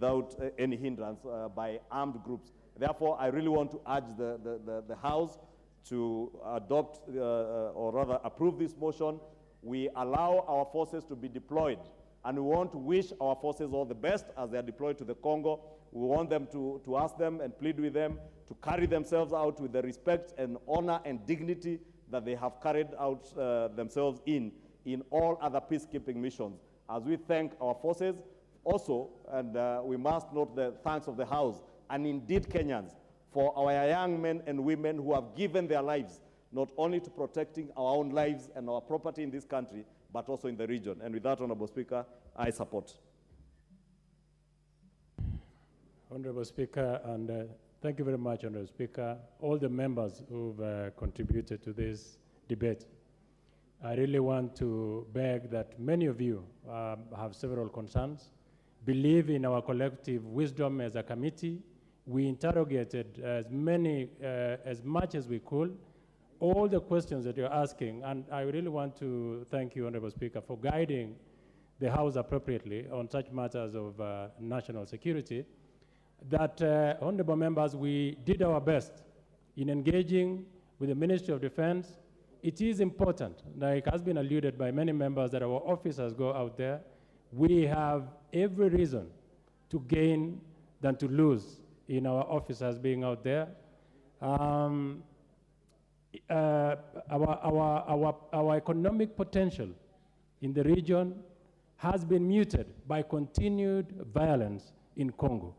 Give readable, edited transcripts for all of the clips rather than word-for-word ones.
without any hindrance by armed groups. Therefore, I really want to urge the House to adopt or rather approve this motion. We allow our forces to be deployed, and we want to wish our forces all the best as they are deployed to the Congo. We want them to ask them and plead with them to carry themselves out with the respect and honor and dignity that they have carried out themselves in all other peacekeeping missions. As we thank our forces also, and we must note the thanks of the House, and indeed Kenyans, for our young men and women who have given their lives, not only to protecting our own lives and our property in this country, but also in the region. And with that, Honorable Speaker, I support. Honorable Speaker, and thank you very much, Honorable Speaker, all the members who've contributed to this debate. I really want to beg that many of you have several concerns, believe in our collective wisdom as a committee. We interrogated as much as we could, all the questions that you're asking, and I really want to thank you, Honorable Speaker, for guiding the House appropriately on such matters of national security. That, honorable members, we did our best in engaging with the Ministry of Defense. It is important, like has been alluded by many members, that our officers go out there. We have every reason to gain than to lose in our officers being out there. Our economic potential in the region has been muted by continued violence in Congo.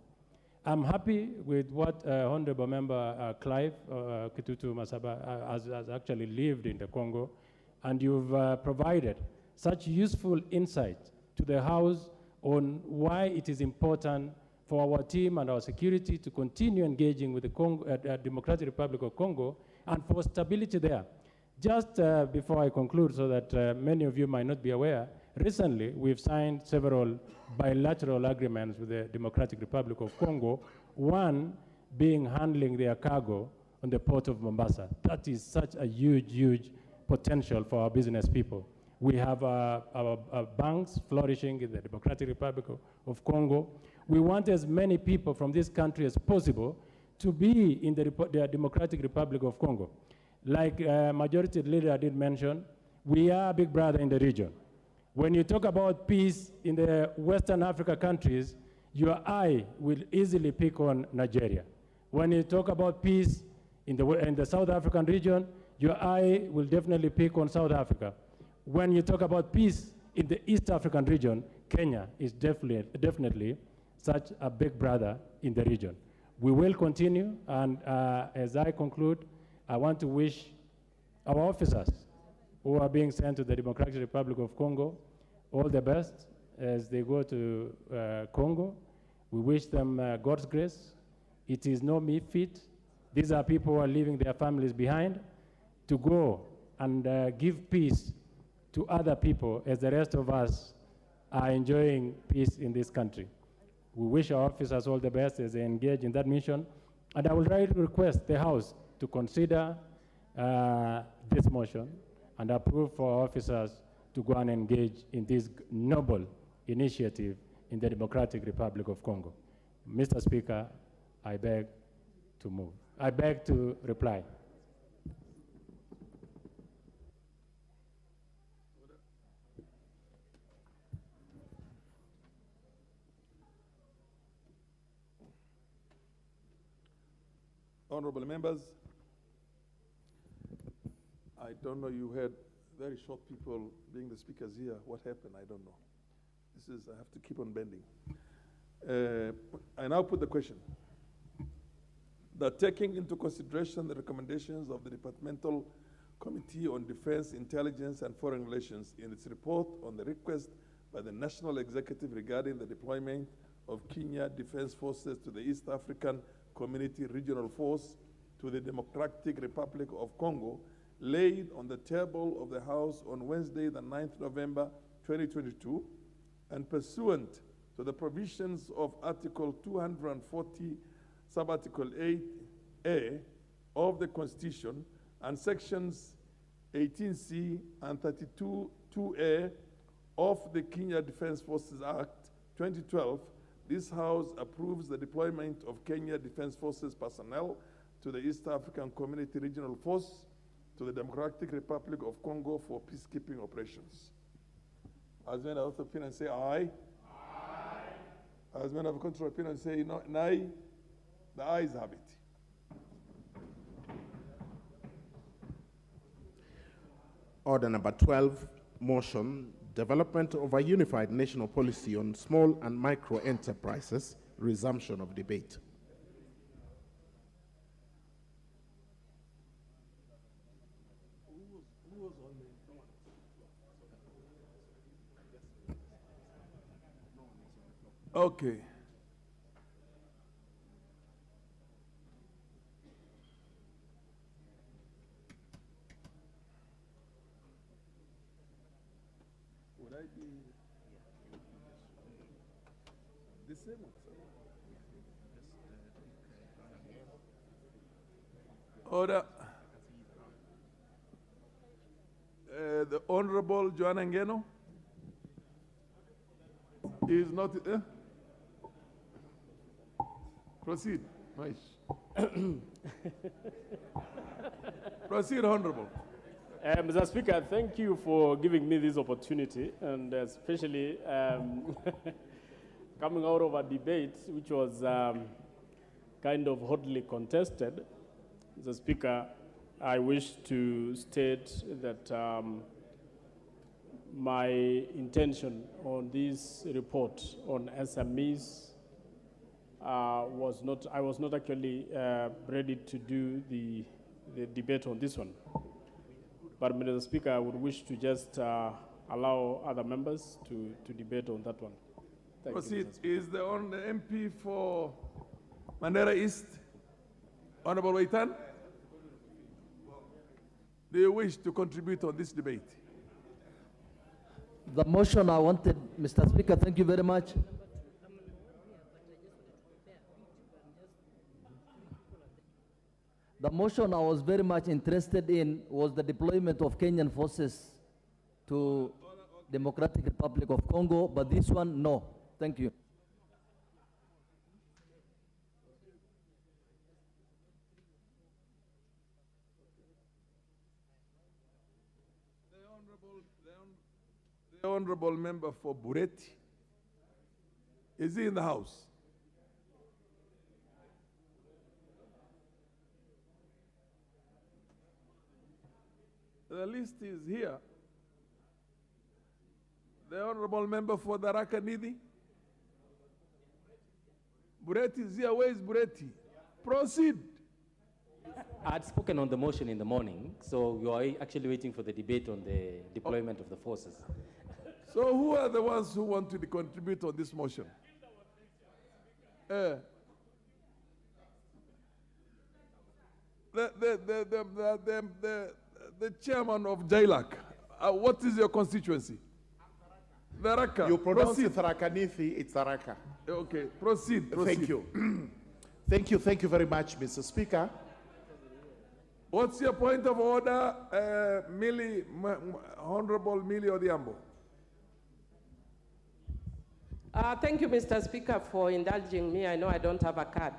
I'm happy with what Honorable Member Clive Kitutu Masaba has actually lived in the Congo, and you've provided such useful insight to the House on why it is important for our team and our security to continue engaging with the Democratic Republic of Congo and for stability there. Just before I conclude, so that many of you might not be aware, recently we've signed several bilateral agreements with the Democratic Republic of Congo, one being handling their cargo on the port of Mombasa. That is such a huge, huge potential for our business people. We have our banks flourishing in the Democratic Republic of Congo. We want as many people from this country as possible to be in the Democratic Republic of Congo. Like Majority Leader did mention, we are a big brother in the region. When you talk about peace in the Western Africa countries, your eye will easily pick on Nigeria. When you talk about peace in the South African region, your eye will definitely pick on South Africa. When you talk about peace in the East African region, Kenya is definitely such a big brother in the region. We will continue, and as I conclude, I want to wish our officers who are being sent to the Democratic Republic of Congo all the best as they go to Congo. We wish them God's grace. It is no mean feat. These are people who are leaving their families behind to go and give peace to other people as the rest of us are enjoying peace in this country. We wish our officers all the best as they engage in that mission. And I would like to request the House to consider this motion and approve for our officers to go and engage in this noble initiative in the Democratic Republic of Congo. Mr. Speaker, I beg to move. I beg to reply. Honorable members, I don't know, you had very short people being the speakers here. What happened? I don't know. I have to keep on bending. I now put the question that taking into consideration the recommendations of the Departmental Committee on Defense, Intelligence and Foreign Relations in its report on the request by the National Executive regarding the deployment of Kenya Defense Forces to the East African Community Regional Force to the Democratic Republic of Congo, laid on the table of the House on Wednesday, the 9th November 2022, and pursuant to the provisions of Article 240, Subarticle 8A of the Constitution and Sections 18C and 32(2)A of the Kenya Defense Forces Act 2012, This House approves the deployment of Kenya Defense Forces personnel to the East African Community Regional Force to the Democratic Republic of Congo for peacekeeping operations. As men of opinion say aye. Aye. As men of contrary opinion say no, nay. The ayes have it. Order number 12, motion, development of a unified national policy on small and micro enterprises, resumption of debate. Okay. Would I be the same one? Order. The Honorable Joanna Ngeno is not. Proceed. Nice. Proceed, Honorable. Mr. Speaker, thank you for giving me this opportunity, and especially coming out of a debate which was kind of hotly contested. Mr. Speaker, I wish to state that my intention on this report on SMEs I was not actually ready to do the debate on this one. But Mr. Speaker, I would wish to just allow other members to debate on that one. Thank Proceed. You, is the MP for Mandera East, Honorable Waitan? Do you wish to contribute on this debate? The motion I wanted, Mr. Speaker, thank you very much. The motion I was very much interested in was the deployment of Kenyan forces to Democratic Republic of Congo, but this one, no. Thank you. The Honorable Member for Bureti, is he in the House? The list is here. The Honorable Member for Daraka Nidi. Bureti is here. Where is Bureti? Proceed. I had spoken on the motion in the morning, so we are actually waiting for the debate on the deployment of the forces. So who are the ones who want to contribute on this motion? The chairman of JAILAC, what is your constituency? Tharaka. You pronounce it Tharakanithi, it's Tharaka. Okay, proceed. Thank you. Thank you very much, Mr. Speaker. What's your point of order, Honorable Millie Odhiambo? Thank you, Mr. Speaker, for indulging me. I know I don't have a card.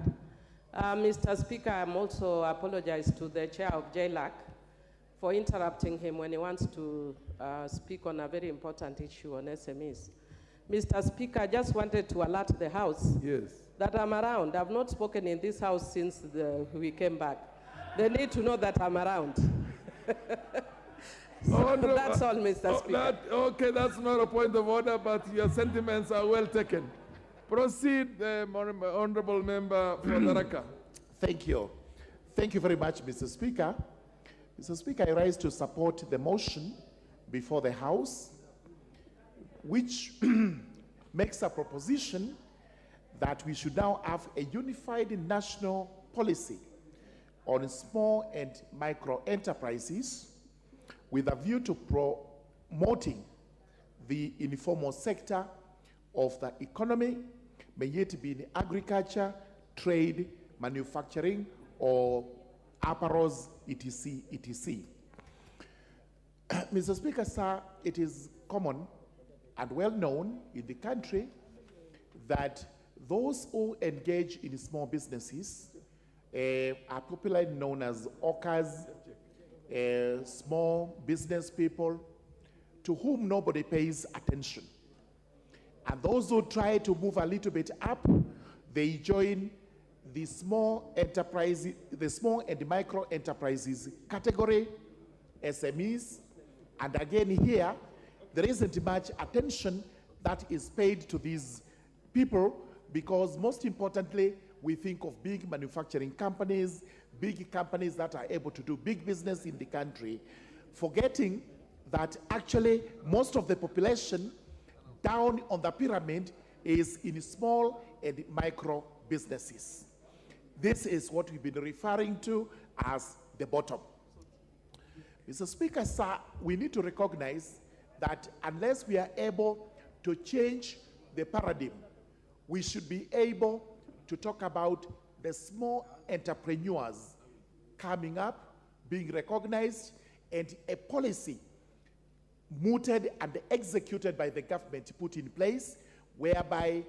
Mr. Speaker, I'm also apologize to the chair of JAILAC for interrupting him when he wants to speak on a very important issue on SMEs. Mr. Speaker, I just wanted to alert the House that I'm around. I've not spoken in this House since we came back. They need to know that I'm around. That's all, Mr. Speaker. Okay, that's not a point of order, but your sentiments are well taken. Proceed, Honorable Member for Tharaka. Thank you. Thank you very much, Mr. Speaker. Mr. Speaker, I rise to support the motion before the House, which makes a proposition that we should now have a unified national policy on small and micro enterprises with a view to promoting the informal sector of the economy, may it be in agriculture, trade, manufacturing, or apparels, etc., etc. Mr. Speaker, sir, it is common and well known in the country that those who engage in small businesses are popularly known as hawkers, small business people, to whom nobody pays attention. And those who try to move a little bit up, they join the small enterprise, the small and micro enterprises category, SMEs. And again here, there isn't much attention that is paid to these people, because most importantly, we think of big manufacturing companies, big companies that are able to do big business in the country, forgetting that actually most of the population down on the pyramid is in small and micro businesses. This is what we've been referring to as the bottom. Mr. Speaker, sir, we need to recognize that unless we are able to change the paradigm, we should be able to talk about the small entrepreneurs coming up, being recognized, and a policy mooted and executed by the government put in place, whereby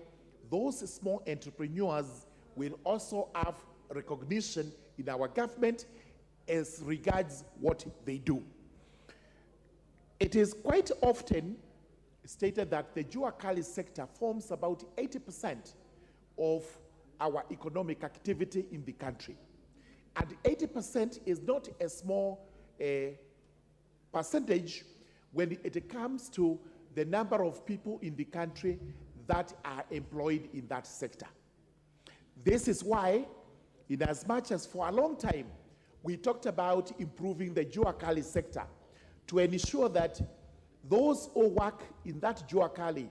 those small entrepreneurs will also have recognition in our government as regards what they do. It is quite often stated that the Juakali sector forms about 80% of our economic activity in the country. And 80% is not a small percentage when it comes to the number of people in the country that are employed in that sector. This is why, in as much as for a long time, we talked about improving the Juakali sector to ensure that those who work in that Juakali,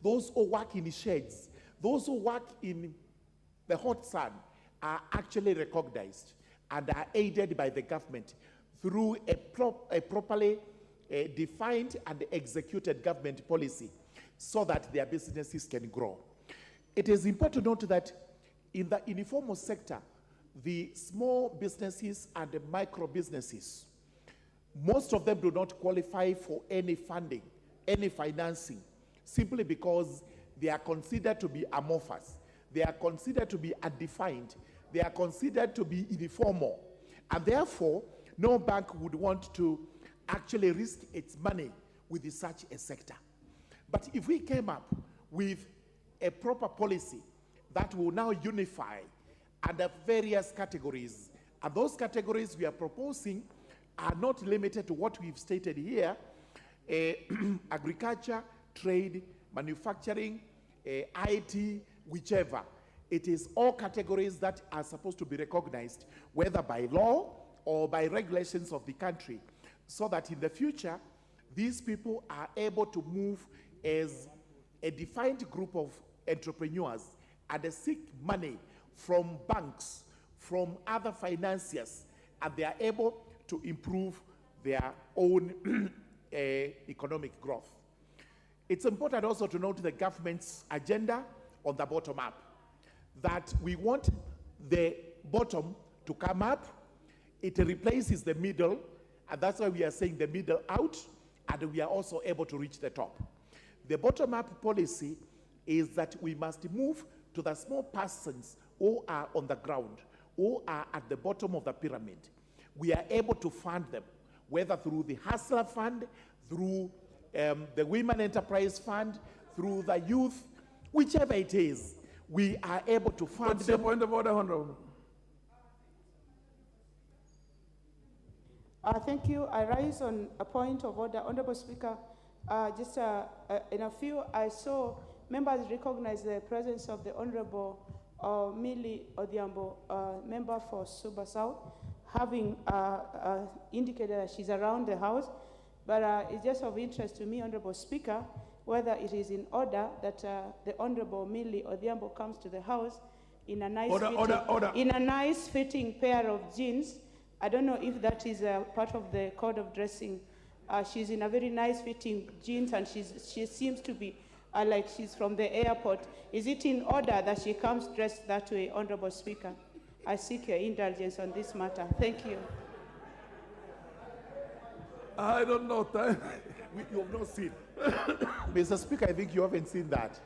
those who work in the sheds, those who work in the hot sun are actually recognized and are aided by the government through a properly defined and executed government policy so that their businesses can grow. It is important to note that in the informal sector, the small businesses and the micro businesses, most of them do not qualify for any funding, any financing, simply because they are considered to be amorphous. They are considered to be undefined. They are considered to be informal. And therefore, no bank would want to actually risk its money with such a sector. But if we came up with a proper policy that will now unify under various categories, and those categories we are proposing are not limited to what we've stated here, agriculture, trade, manufacturing, IT, whichever. It is all categories that are supposed to be recognized, whether by law or by regulations of the country, so that in the future, these people are able to move as a defined group of entrepreneurs and seek money from banks, from other financiers, and they are able to improve their own economic growth. It's important also to note the government's agenda on the bottom up, that we want the bottom to come up. It replaces the middle, and that's why we are saying the middle out, and we are also able to reach the top. The bottom-up policy is that we must move to the small persons who are on the ground, who are at the bottom of the pyramid. We are able to fund them, whether through the Hustler Fund, through the Women Enterprise Fund, through the youth, whichever it is, we are able to fund What's them. your point of order, Honorable? Thank you. I rise on a point of order. Honorable Speaker, in a few, I saw members recognize the presence of the Honorable Millie Odhiambo, member for Suba South, having indicated that she's around the House. But it's just of interest to me, Honorable Speaker, whether it is in order that the Honorable Millie Odhiambo comes to the House in a nice fitting pair of jeans. I don't know if that is part of the code of dressing. She's in a very nice fitting jeans, and she seems to be like she's from the airport. Is it in order that she comes dressed that way, Honorable Speaker? I seek your indulgence on this matter. Thank you. I don't know. You have not seen. Mr. Speaker, I think you haven't seen that.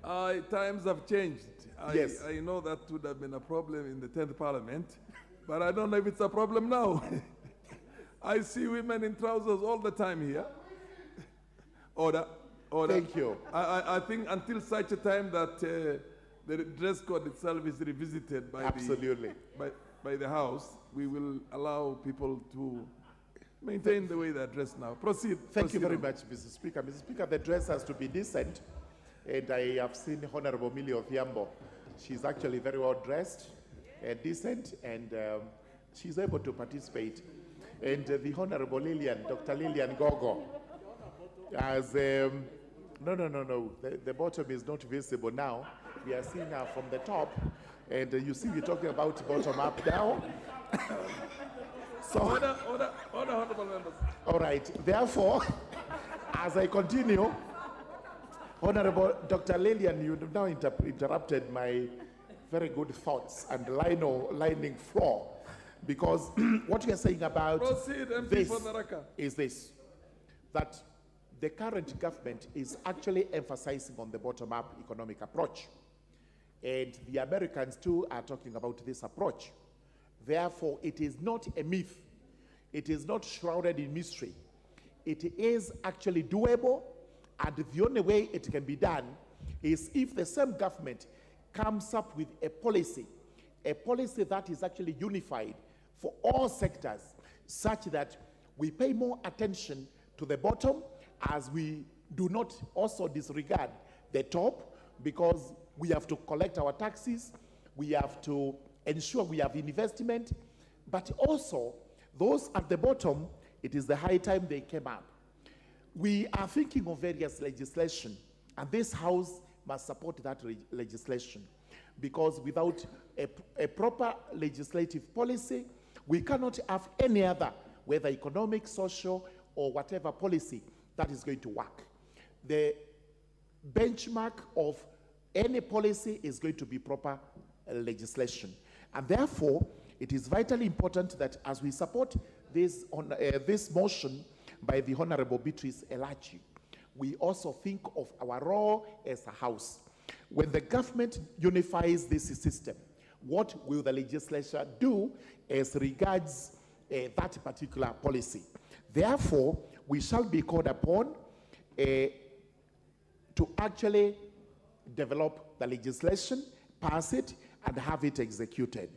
Times have changed. Yes. I know that would have been a problem in the 10th Parliament, but I don't know if it's a problem now. I see women in trousers all the time here. Order. Thank you. I think until such a time that the dress code itself is revisited by Absolutely. by the House, we will allow people to maintain the way they're dressed now. Proceed. Thank you very much, Mr. Speaker. Mr. Speaker, the dress has to be decent, and I have seen Honorable Millie Odhiambo. She's actually very well dressed and decent, and she's able to participate. And the Honorable Dr. Lillian Gogo, as no, the bottom is not visible now. We are seeing her from the top, and you see we're talking about bottom up now. So, order, honorable members. all right, therefore, as I continue, Honorable Dr. Lillian, you now interrupted my very good thoughts and lining floor, because what you're saying about Proceed, MP this for the record. is this, that the current government is actually emphasizing on the bottom-up economic approach. And the Americans too are talking about this approach. Therefore, it is not a myth. It is not shrouded in mystery. It is actually doable, and the only way it can be done is if the same government comes up with a policy that is actually unified for all sectors, such that we pay more attention to the bottom, as we do not also disregard the top, because we have to collect our taxes, we have to ensure we have investment, but also those at the bottom, it is the high time they came up. We are thinking of various legislation, and this House must support that legislation, because without a proper legislative policy, we cannot have any other, whether economic, social, or whatever policy that is going to work. The benchmark of any policy is going to be proper legislation. And therefore, it is vitally important that as we support this motion by the Honorable Beatrice Elachi, we also think of our role as a House. When the government unifies this system, what will the legislature do as regards that particular policy? Therefore, we shall be called upon to actually develop the legislation, pass it, and have it executed.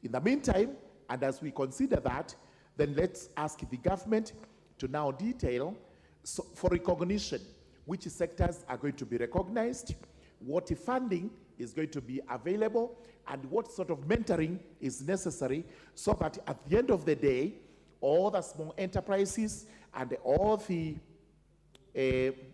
In the meantime, and as we consider that, then let's ask the government to now detail for recognition which sectors are going to be recognized, what funding is going to be available, and what sort of mentoring is necessary, so that at the end of the day, all the small enterprises and all the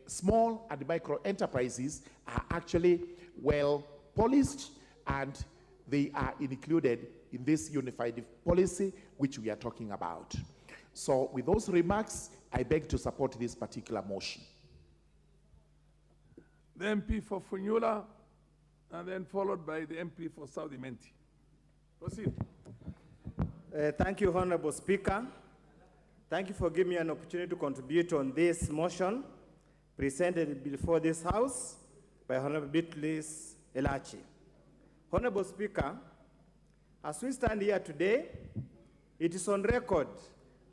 small and micro enterprises are actually well policed, and they are included in this unified policy which we are talking about. So with those remarks, I beg to support this particular motion. The MP for Funyula, and then followed by the MP for Saudi Menti. Proceed. Thank you, Honorable Speaker. Thank you for giving me an opportunity to contribute on this motion presented before this House by Honorable Beatrice Elachi. Honorable Speaker, as we stand here today, it is on record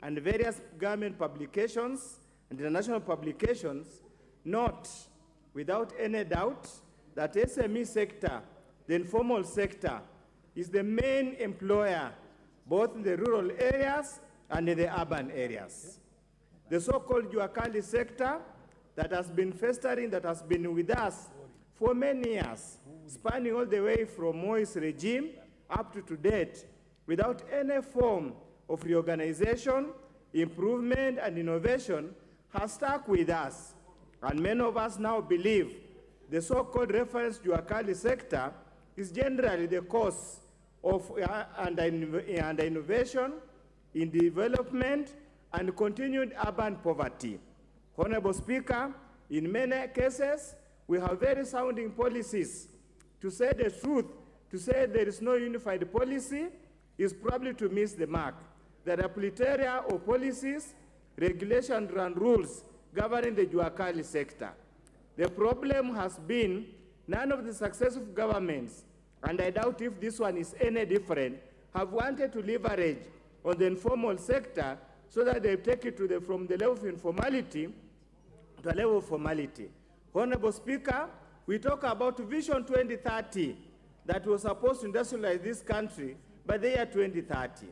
and various government publications and international publications note without any doubt that SME sector, the informal sector, is the main employer both in the rural areas and in the urban areas. The so-called Juakali sector that has been festering, that has been with us for many years, spanning all the way from Moi's regime up to date, without any form of reorganization, improvement, and innovation, has stuck with us. And many of us now believe the so-called reference Juakali sector is generally the cause of innovation in development and continued urban poverty. Honorable Speaker, in many cases, we have very sounding policies. To say the truth, to say there is no unified policy is probably to miss the mark. There are plethora of policies, regulations, and rules governing the Juakali sector. The problem has been none of the successive governments, and I doubt if this one is any different, have wanted to leverage on the informal sector so that they take it from the level of informality to a level of formality. Honorable Speaker, we talk about Vision 2030 that was supposed to industrialize this country by the year 2030.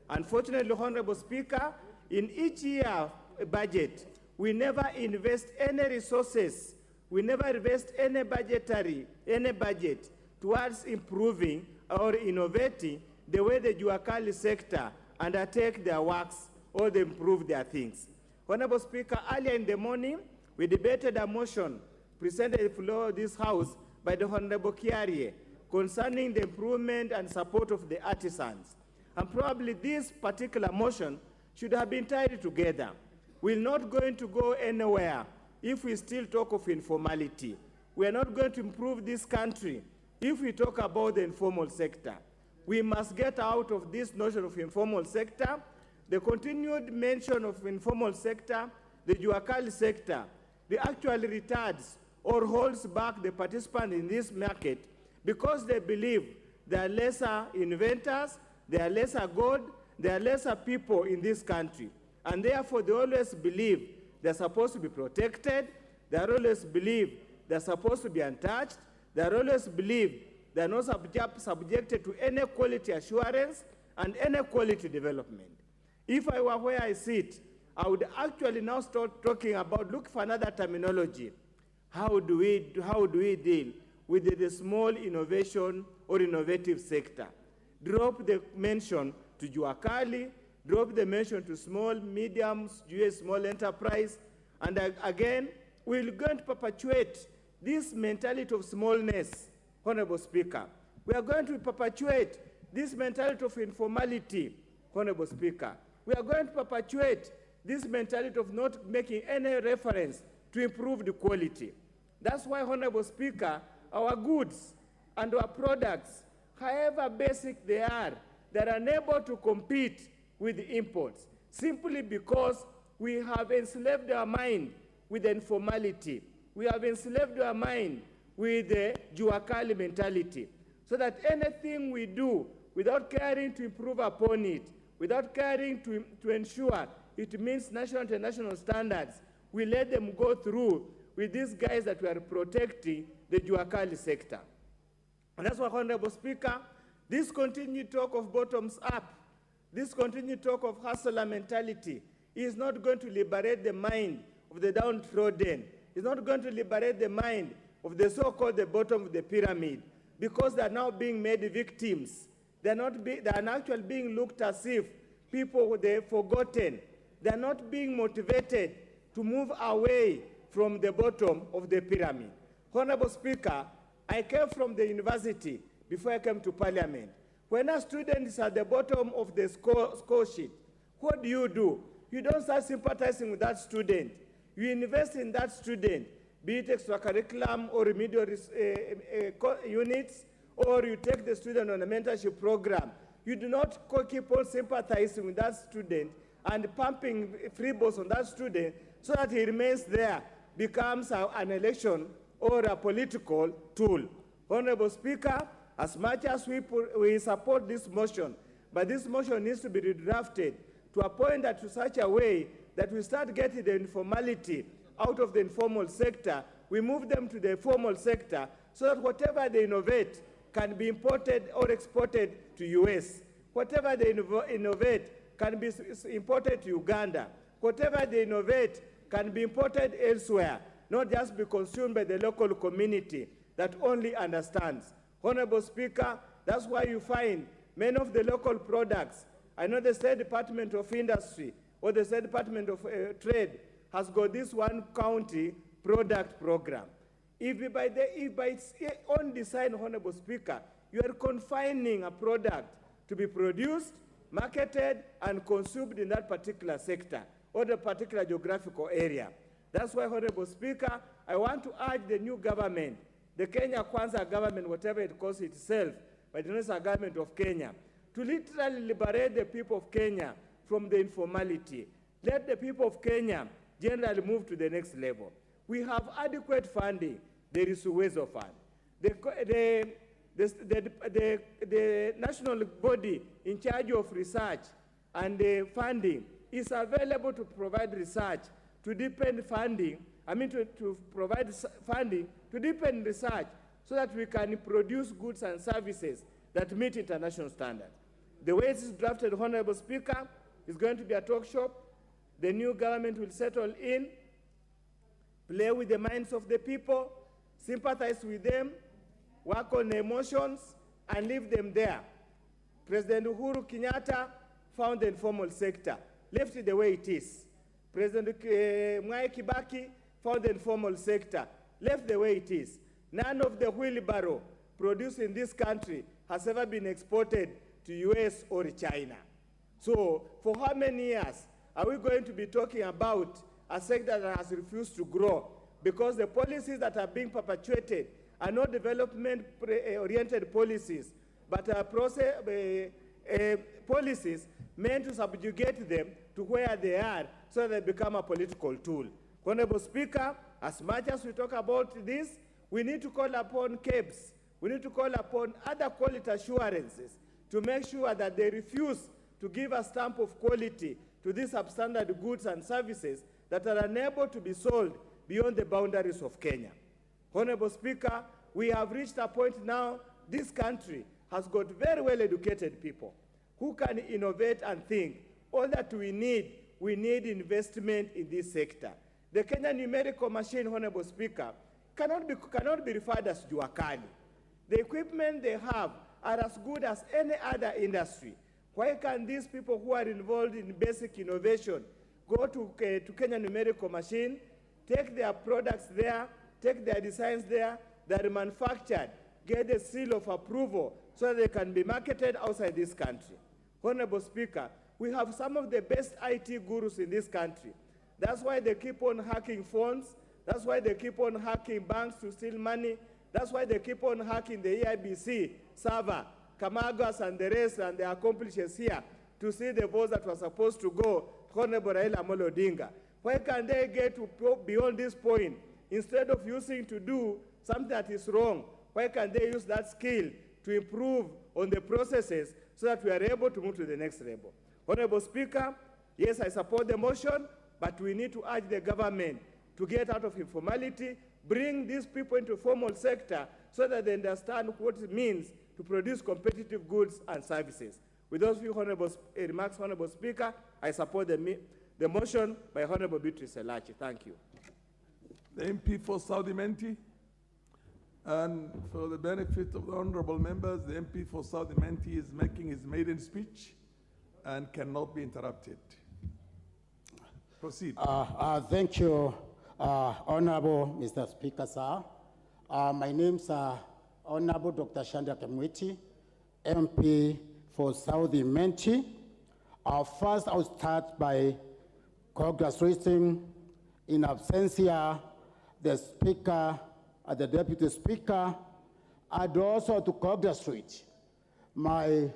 Unfortunately, Honorable Speaker, in each year budget, we never invest any resources, we never invest any budget towards improving or innovating the way the Juakali sector undertake their works or they improve their things. Honorable Speaker, earlier in the morning, we debated a motion presented at the floor of this House by the Honorable Kiarie concerning the improvement and support of the artisans. And probably this particular motion should have been tied together. We're not going to go anywhere if we still talk of informality. We are not going to improve this country if we talk about the informal sector. We must get out of this notion of informal sector. The continued mention of informal sector, the Juakali sector, they actually retards or holds back the participant in this market because they believe there are lesser inventors, there are lesser good, there are lesser people in this country. And therefore, they always believe they're supposed to be protected, they always believe they're supposed to be untouched, they always believe they're not subjected to any quality assurance and any quality development. If I were where I sit, I would actually now start talking about, look for another terminology. How do we deal with the small innovation or innovative sector? Drop the mention to Juakali, drop the mention to small, medium, small enterprise, and again, we're going to perpetuate this mentality of smallness, Honorable Speaker. We are going to perpetuate this mentality of informality, Honorable Speaker. We are going to perpetuate this mentality of not making any reference to improve the quality. That's why, Honorable Speaker, our goods and our products, however basic they are, they're unable to compete with the imports, simply because we have enslaved our mind with informality. We have enslaved our mind with the Juakali mentality, so that anything we do without caring to improve upon it, without caring to ensure it meets national and international standards, we let them go through with these guys that we are protecting the Juakali sector. And that's why, Honorable Speaker, this continued talk of bottoms up, this continued talk of hustler mentality is not going to liberate the mind of the downtrodden. It's not going to liberate the mind of the so-called the bottom of the pyramid, because they are now being made victims. They are actually being looked as if people they're forgotten. They are not being motivated to move away from the bottom of the pyramid. Honorable Speaker, I came from the university before I came to Parliament. When a student is at the bottom of the score sheet, what do? You don't start sympathizing with that student. You invest in that student, be it extracurriculum or remedial units, or you take the student on a mentorship program. You do not keep on sympathizing with that student and pumping free balls on that student so that he remains there, becomes an election or a political tool. Honorable Speaker, as much as we support this motion, but this motion needs to be redrafted to a point that to such a way that we start getting the informality out of the informal sector, we move them to the formal sector so that whatever they innovate can be imported or exported to US. Whatever they innovate can be imported to Uganda. Whatever they innovate can be imported elsewhere, not just be consumed by the local community that only understands. Honorable Speaker, that's why you find many of the local products. I know the State Department of Industry or the State Department of Trade has got this one county product program. If by its own design, Honorable Speaker, you are confining a product to be produced, marketed, and consumed in that particular sector or the particular geographical area. That's why, Honorable Speaker, I want to urge the new government, the Kenya Kwanza government, whatever it calls itself, but it is a government of Kenya, to literally liberate the people of Kenya from the informality. Let the people of Kenya generally move to the next level. We have adequate funding. There is Uwezo Fund. the national body in charge of research and funding is available to provide research, to deepen funding, to provide funding to deepen research so that we can produce goods and services that meet international standards. The way it is drafted, Honorable Speaker, is going to be a talk shop. The new government will settle in, play with the minds of the people, sympathize with them, work on emotions, and leave them there. President Uhuru Kenyatta found the informal sector, left it the way it is. President Mwai Kibaki found the informal sector, left the way it is. None of the wheelbarrow produced in this country has ever been exported to US or China. So for how many years are we going to be talking about a sector that has refused to grow? Because the policies that are being perpetuated are not development-oriented policies, but policies meant to subjugate them to where they are so that they become a political tool. Honorable Speaker, as much as we talk about this, we need to call upon KEBS, we need to call upon other quality assurances to make sure that they refuse to give a stamp of quality to these substandard goods and services that are unable to be sold beyond the boundaries of Kenya. Honorable Speaker, we have reached a point now, this country has got very well-educated people who can innovate and think. All that we need investment in this sector. The Kenya numerical machine, Honorable Speaker, cannot be referred as juakali. The equipment they have are as good as any other industry. Why can these people who are involved in basic innovation go to Kenya numerical machine, take their products there, take their designs there, that are manufactured, get a seal of approval so that they can be marketed outside this country? Honorable Speaker, we have some of the best IT gurus in this country. That's why they keep on hacking phones. That's why they keep on hacking banks to steal money. That's why they keep on hacking the EIBC server, Kamagas and the rest and their accomplices here to see the votes that were supposed to go to Honorable Raila Amolo Odinga. Why can't they get to beyond this point? Instead of using to do something that is wrong, why can't they use that skill to improve on the processes so that we are able to move to the next level? Honorable Speaker, yes, I support the motion, but we need to urge the government to get out of informality, bring these people into formal sector so that they understand what it means to produce competitive goods and services. With those few remarks, Honorable Speaker, I support the motion by Honorable Beatrice Elachi. Thank you. The MP for Saudi Menti. And for the benefit of the honorable members, the MP for Saudi Menti is making his maiden speech and cannot be interrupted. Proceed. Thank you, Honorable Mr. Speaker, sir. My name is Honorable Dr. Chandra Kamwiti, MP for Saudi Menti. First, I'll start by congratulating in absentia the Speaker, the Deputy Speaker, and also to congratulate my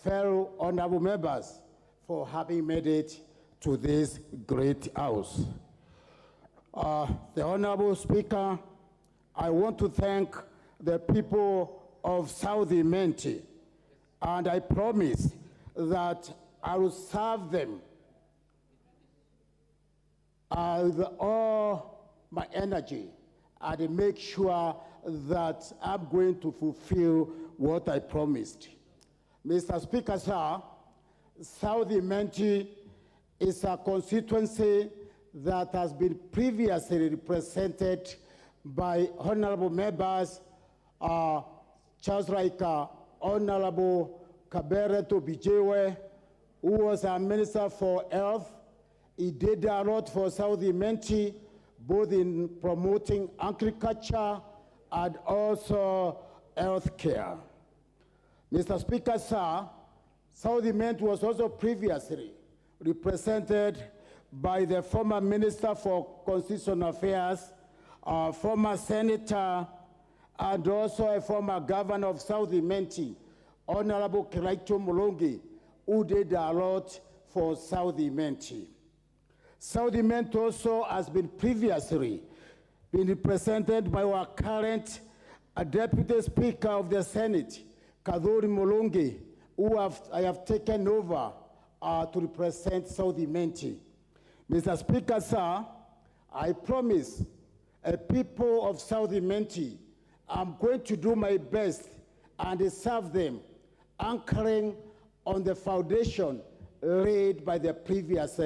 fellow honorable members for having made it to this great house. The Honorable Speaker, I want to thank the people of Saudi Menti, and I promise that I will serve them with all my energy and make sure that I'm going to fulfill what I promised. Mr. Speaker, sir, Saudi Menti is a constituency that has been previously represented by honorable members, just like Honorable Kabereto Bijewe, who was a Minister for Health. He did a lot for Saudi Menti, both in promoting agriculture and also health care. Mr. Speaker, sir, Saudi Menti was also previously represented by the former Minister for Constitutional Affairs, former Senator, and also a former Governor of Saudi Menti, Honorable Kiraito Mulungi, who did a lot for Saudi Menti. Saudi Menti also has been previously been represented by our current a Deputy Speaker of the Senate, Kaduri Molonge, I have taken over to represent South Imenti. Mr. Speaker, sir, I promise people of South Imenti, I'm going to do my best and serve them, anchoring on the foundation laid by the previous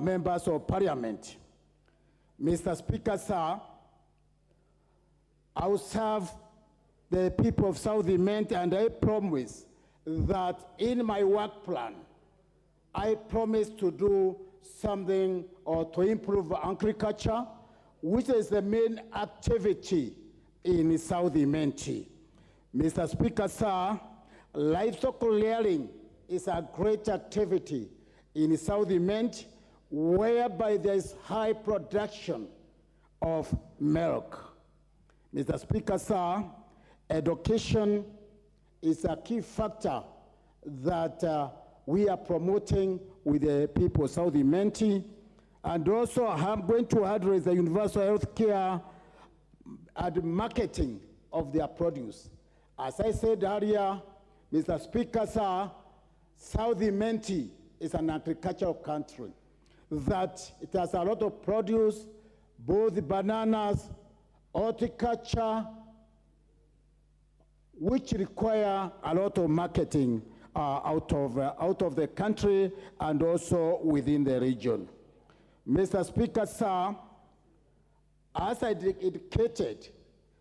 members of parliament. Mr. Speaker, sir, I will serve the people of South Imenti, and I promise that in my work plan, I promise to do something or to improve agriculture, which is the main activity in South Imenti. Mr. Speaker, sir, livestock rearing is a great activity in South Imenti, whereby there is high production of milk. Mr. Speaker, sir, education is a key factor that we are promoting with the people of South Imenti. And also, I'm going to address the universal health care and marketing of their produce. As I said earlier, Mr. Speaker, sir, South Imenti is an agricultural country, that it has a lot of produce, both bananas, horticulture, which require a lot of marketing out of the country and also within the region. Mr. Speaker, sir, as I indicated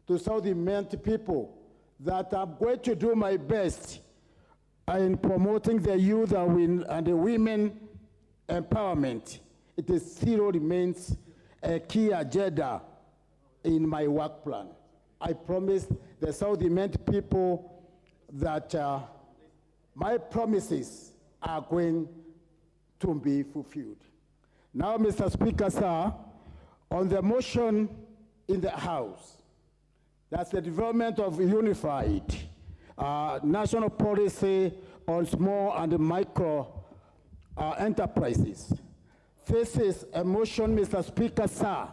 to South Imenti people, that I'm going to do my best in promoting the youth and the women empowerment. It still remains a key agenda in my work plan. I promise the South Imenti people that my promises are going to be fulfilled. Now, Mr. Speaker, sir, on the motion in the House, that's the development of unified national policy on small and micro enterprises. This is a motion, Mr. Speaker, sir,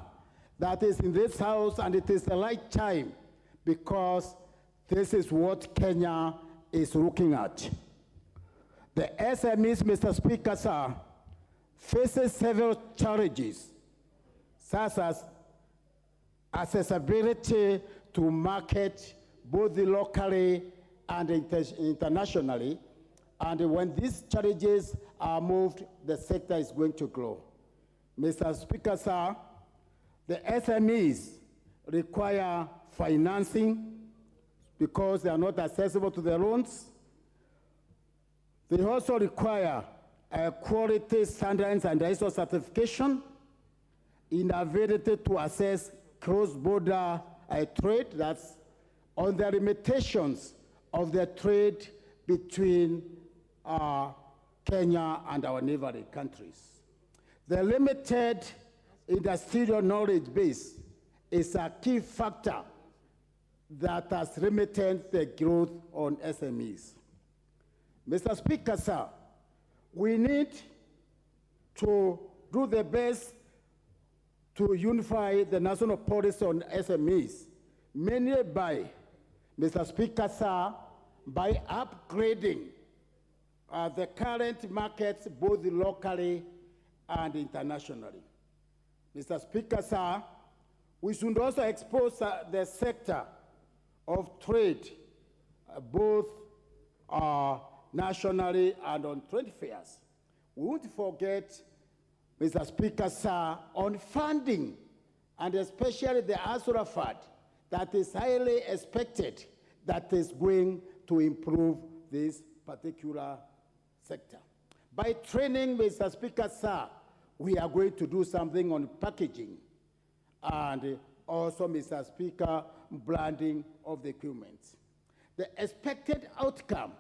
that is in this House, and it is the right time because this is what Kenya is looking at. The SMEs, Mr. Speaker, sir, faces several challenges, such as accessibility to market, both locally and internationally. And when these challenges are moved, the sector is going to grow. Mr. Speaker, sir, the SMEs require financing because they are not accessible to the loans. They also require quality standards and ISO certification, inability to access cross-border trade, that's on the limitations of the trade between Kenya and our neighboring countries. The limited industrial knowledge base is a key factor that has limited the growth on SMEs. Mr. Speaker, sir, we need to do the best to unify the national policy on SMEs, mainly by, Mr. Speaker, sir, by upgrading the current markets both locally and internationally. Mr. Speaker, sir, we should also expose the sector of trade, both nationally and on trade fairs. We won't forget, Mr. Speaker, sir, on funding, and especially the Asura Fund, that is highly expected, that is going to improve this particular sector. By training, Mr. Speaker, sir, we are going to do something on packaging and also, Mr. Speaker, branding of the equipment. The expected outcome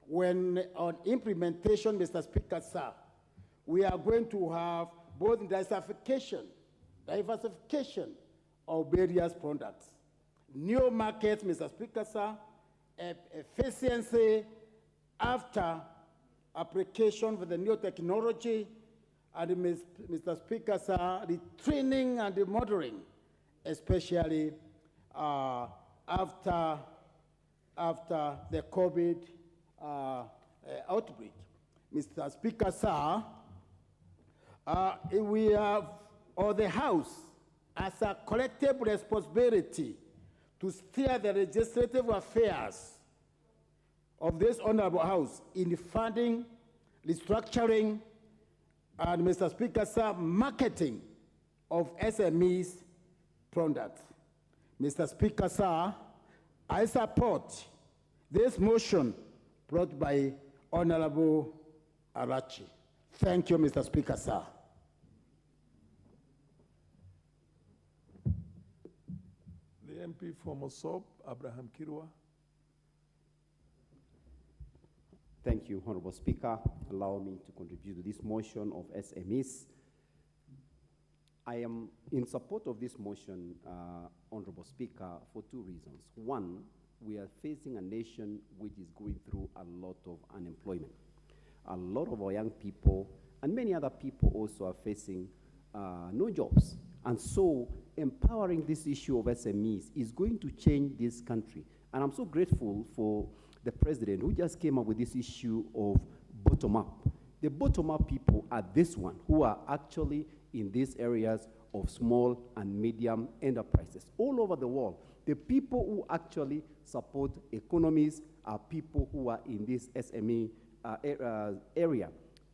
when on implementation, Mr. Speaker, sir, we are going to have both diversification of various products, new markets, Mr. Speaker, sir, efficiency after application for the new technology, and Mr. Speaker, sir, the training and the modeling, especially after the COVID outbreak. Mr. Speaker, sir, we have, or the House, as a collective responsibility to steer the legislative affairs of this honorable House in funding, restructuring, and Mr. Speaker, sir, marketing of SMEs products. Mr. Speaker, sir, I support this motion brought by Honorable Arachi. Thank you, Mr. Speaker, sir. The MP for Mosop, Abraham Kirwa. Thank you, Honorable Speaker. Allow me to contribute to this motion of SMEs. I am in support of this motion, Honorable Speaker, for two reasons. One, we are facing a nation which is going through a lot of unemployment. A lot of our young people and many other people also are facing no jobs. And so empowering this issue of SMEs is going to change this country. And I'm so grateful for the president who just came up with this issue of bottom-up. The bottom-up people are this one, who are actually in these areas of small and medium enterprises all over the world. The people who actually support economies are people who are in this SME area.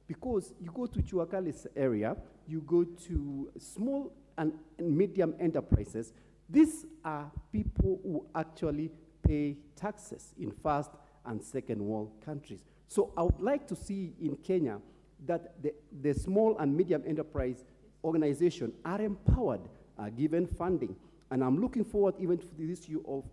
Because you go to Chuakali's area, you go to small and medium enterprises, these are people who actually pay taxes in first and second world countries. So I would like to see in Kenya that the small and medium enterprise organization are empowered, given funding. And I'm looking forward even to the issue of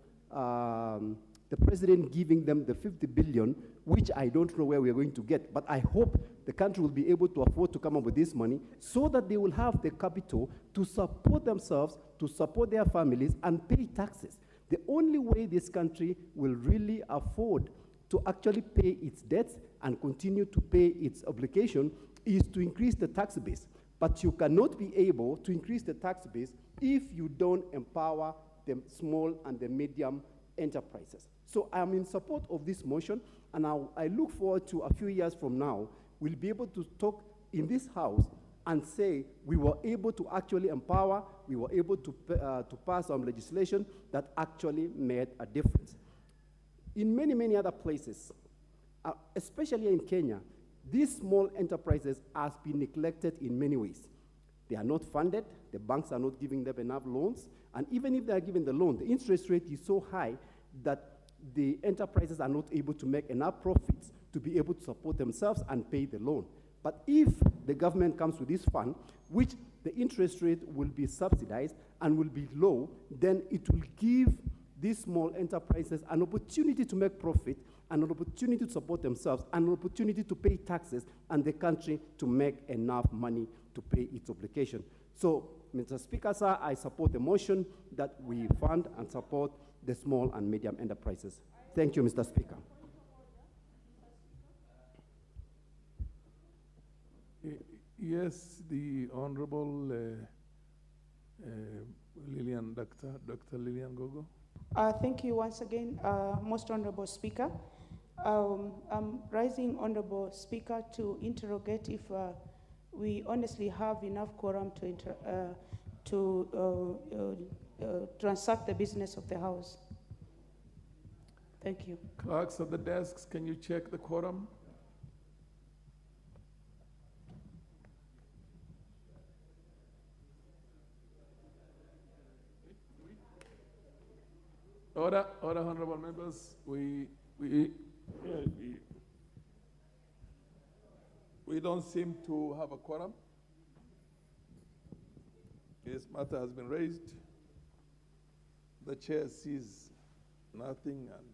the president giving them the 50 billion, which I don't know where we're going to get, but I hope the country will be able to afford to come up with this money so that they will have the capital to support themselves, to support their families, and pay taxes. The only way this country will really afford to actually pay its debts and continue to pay its obligation is to increase the tax base. But you cannot be able to increase the tax base if you don't empower the small and the medium enterprises. So I'm in support of this motion, and I look forward to a few years from now, we'll be able to talk in this House and say we were able to actually empower, we were able to pass some legislation that actually made a difference. In many, many other places, especially in Kenya, these small enterprises have been neglected in many ways. They are not funded, the banks are not giving them enough loans, and even if they are given the loan, the interest rate is so high that the enterprises are not able to make enough profits to be able to support themselves and pay the loan. But if the government comes with this fund, which the interest rate will be subsidized and will be low, then it will give these small enterprises an opportunity to make profit, an opportunity to support themselves, an opportunity to pay taxes, and the country to make enough money to pay its obligation. So, Mr. Speaker, sir, I support the motion that we fund and support the small and medium enterprises. Thank you, Mr. Speaker. Yes, the Honorable Dr. Lillian Gogo. Thank you once again, Most Honorable Speaker. I'm rising, Honorable Speaker, to interrogate if we honestly have enough quorum to transact the business of the House. Thank you. Clerks at the desks, can you check the quorum? Order, honorable members. We don't seem to have a quorum. This matter has been raised. The chair sees nothing and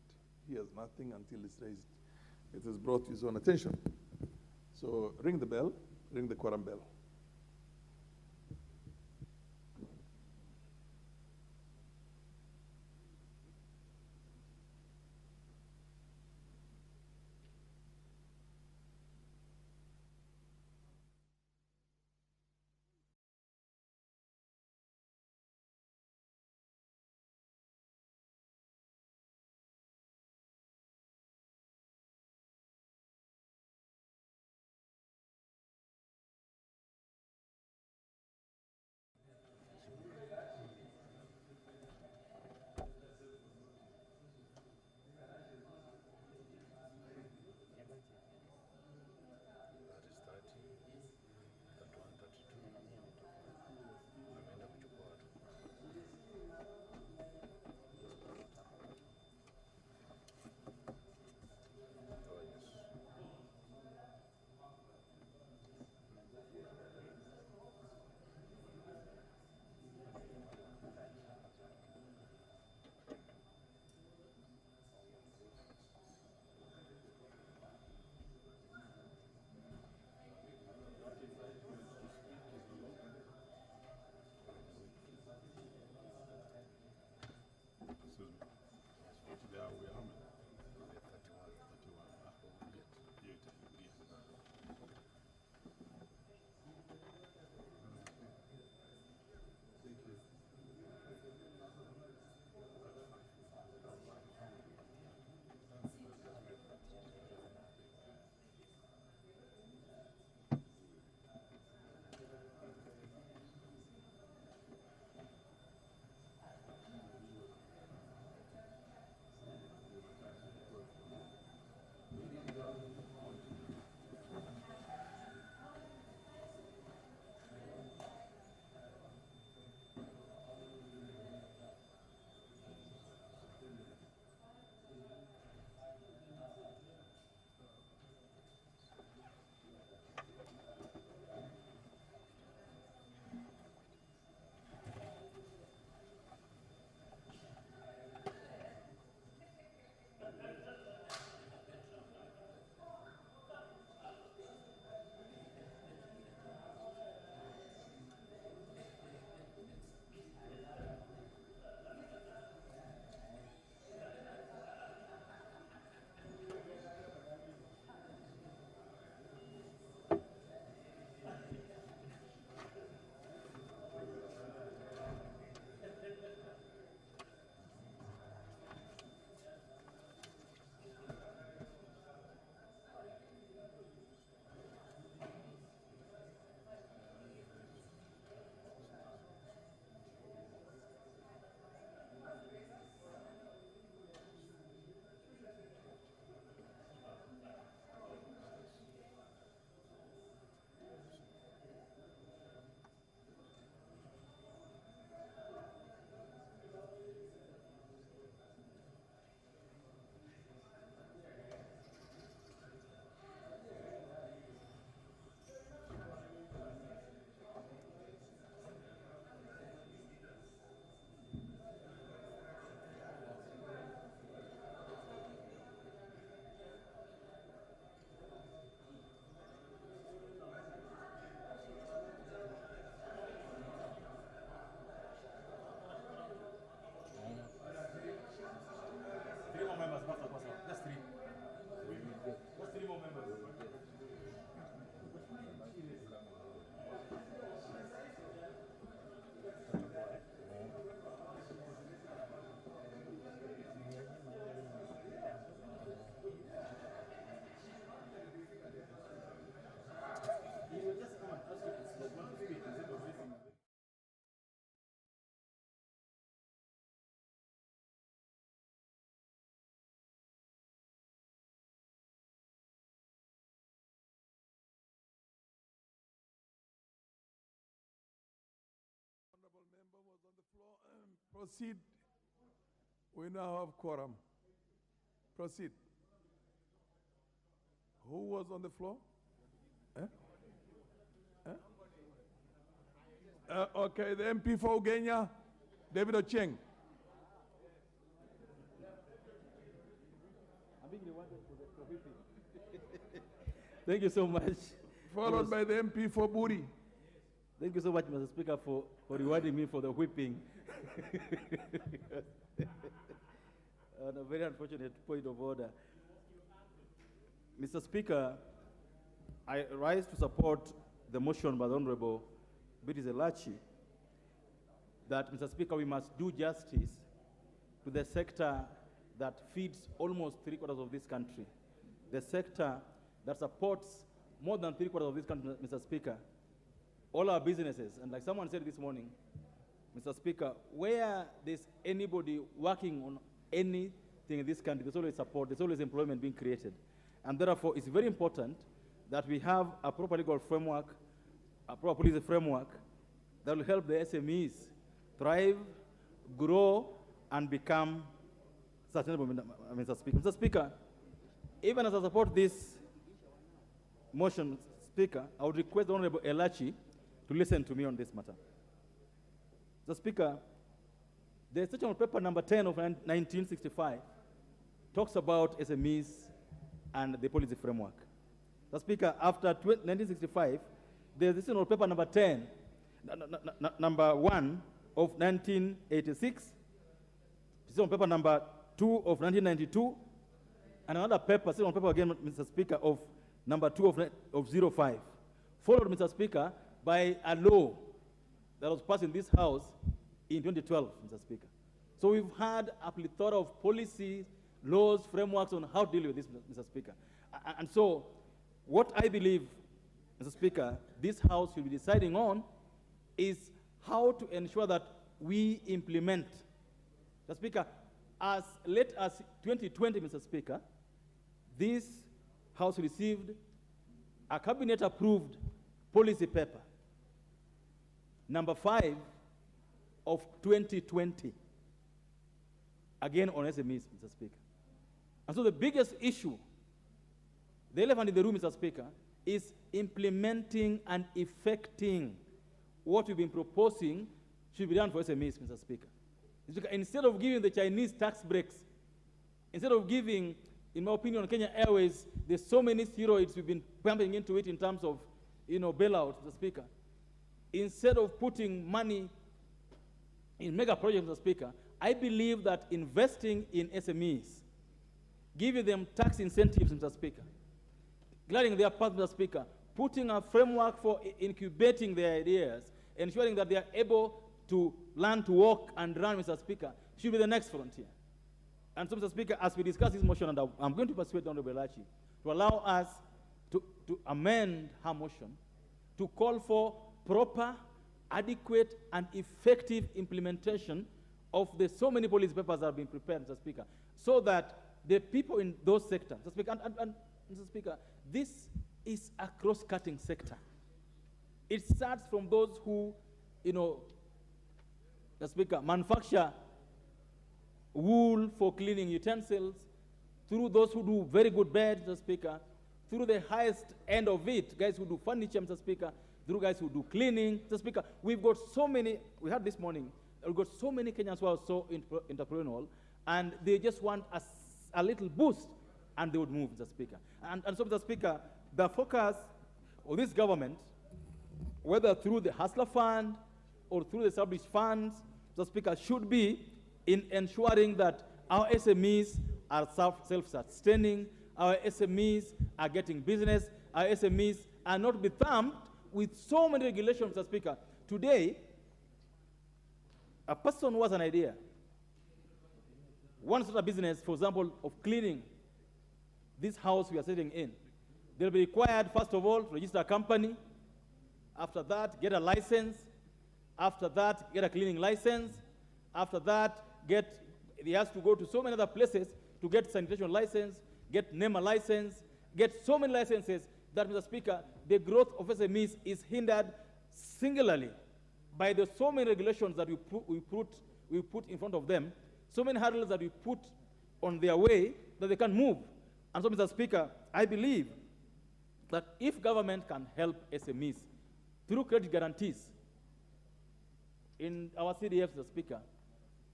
hears nothing until it's raised. It is brought to his own attention. So ring the bell, ring the quorum bell. Proceed. We now have quorum. Proceed. Who was on the floor? Okay, the MP for Ugenya, David Ocheng. Thank you so much. Followed by the MP for Buri. Thank you so much, Mr. Speaker, for rewarding me for the whipping. On a very unfortunate point of order. Mr. Speaker, I rise to support the motion by the Honorable Biti Zelachi that, Mr. Speaker, we must do justice to the sector that feeds almost 3/4 of this country, the sector that supports more than 3/4 of this country, Mr. Speaker, all our businesses. And like someone said this morning, Mr. Speaker, where there's anybody working on anything in this country, there's always support, there's always employment being created. And therefore, it's very important that we have a proper legal framework, a proper policy framework that will help the SMEs thrive, grow, and become sustainable, Mr. Speaker. Mr. Speaker, even as I support this motion, Speaker, I would request the Honorable Elachi to listen to me on this matter. Mr. Speaker, the section on paper number 10 of 1965 talks about SMEs and the policy framework. Mr. Speaker, after 1965, there's this on paper number 10, number 1 of 1986, this on paper number 2 of 1992, and another paper, on paper again, Mr. Speaker, of number 2 of 05, followed, Mr. Speaker, by a law that was passed in this House in 2012, Mr. Speaker. So we've had a plethora of policies, laws, frameworks on how to deal with this, Mr. Speaker. And so what I believe, Mr. Speaker, this House will be deciding on is how to ensure that we implement. Mr. Speaker, as late as 2020, Mr. Speaker, this House received a cabinet-approved policy paper, number 5 of 2020, again on SMEs, Mr. Speaker. And so the biggest issue, the elephant in the room, Mr. Speaker, is implementing and effecting what we've been proposing should be done for SMEs, Mr. Speaker. Instead of giving the Chinese tax breaks, instead of giving, in my opinion, Kenya Airways, there's so many steroids we've been pumping into it in terms of, bailout, Mr. Speaker. Instead of putting money in mega projects, Mr. Speaker, I believe that investing in SMEs, giving them tax incentives, Mr. Speaker, glaring their path, Mr. Speaker, putting a framework for incubating their ideas, ensuring that they are able to learn to walk and run, Mr. Speaker, should be the next frontier. And so, Mr. Speaker, as we discuss this motion, and I'm going to persuade Honorable Elachi to allow us to amend her motion to call for proper, adequate, and effective implementation of the so many policy papers that have been prepared, Mr. Speaker, so that the people in those sectors, Mr. Speaker, and Mr. Speaker, this is a cross-cutting sector. It starts from those who, Mr. Speaker, manufacture wool for cleaning utensils, through those who do very good beds, Mr. Speaker, through the highest end of it, guys who do furniture, Mr. Speaker, through guys who do cleaning, Mr. Speaker. We've got so many, we had this morning, we've got so many Kenyans who are so entrepreneurial, and they just want a little boost, and they would move, Mr. Speaker. And so, Mr. Speaker, the focus of this government, whether through the Hustler Fund or through the established funds, Mr. Speaker, should be in ensuring that our SMEs are self-sustaining, our SMEs are getting business, our SMEs are not be thumped with so many regulations, Mr. Speaker. Today, a person who has an idea, wants to start a business, for example, of cleaning this house we are sitting in, they'll be required, first of all, to register a company. After that, get a license. After that, get a cleaning license. After that, he has to go to so many other places to get sanitation license, get NEMA license, get so many licenses that, Mr. Speaker, the growth of SMEs is hindered singularly by the so many regulations that we we put in front of them, so many hurdles that we put on their way that they can't move. And so, Mr. Speaker, I believe that if government can help SMEs through credit guarantees, in our CDF, Mr. Speaker,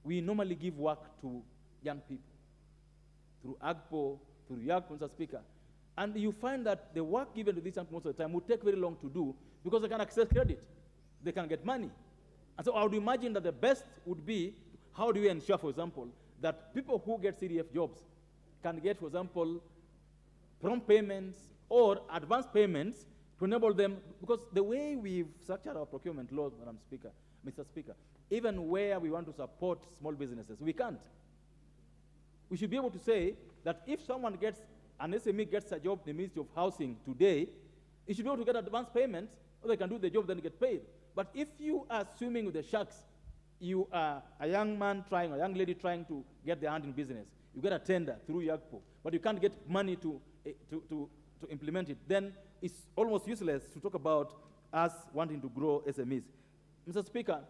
we normally give work to young people through AGPO, through YAGPO, Mr. Speaker. And you find that the work given to these young people most of the time will take very long to do because they can access credit. They can get money. And so I would imagine that the best would be, how do we ensure, for example, that people who get CDF jobs can get, for example, prompt payments or advance payments to enable them, because the way we've structured our procurement laws, Mr. Speaker, even where we want to support small businesses, we can't. We should be able to say that if someone gets, an SME gets a job in the Ministry of Housing today, he should be able to get advance payments, or they can do the job, then get paid. But if you are swimming with the sharks, you are a young man trying, a young lady trying to get their hand in business, you get a tender through YAGPO, but you can't get money to implement it, then it's almost useless to talk about us wanting to grow SMEs. Mr. Speaker,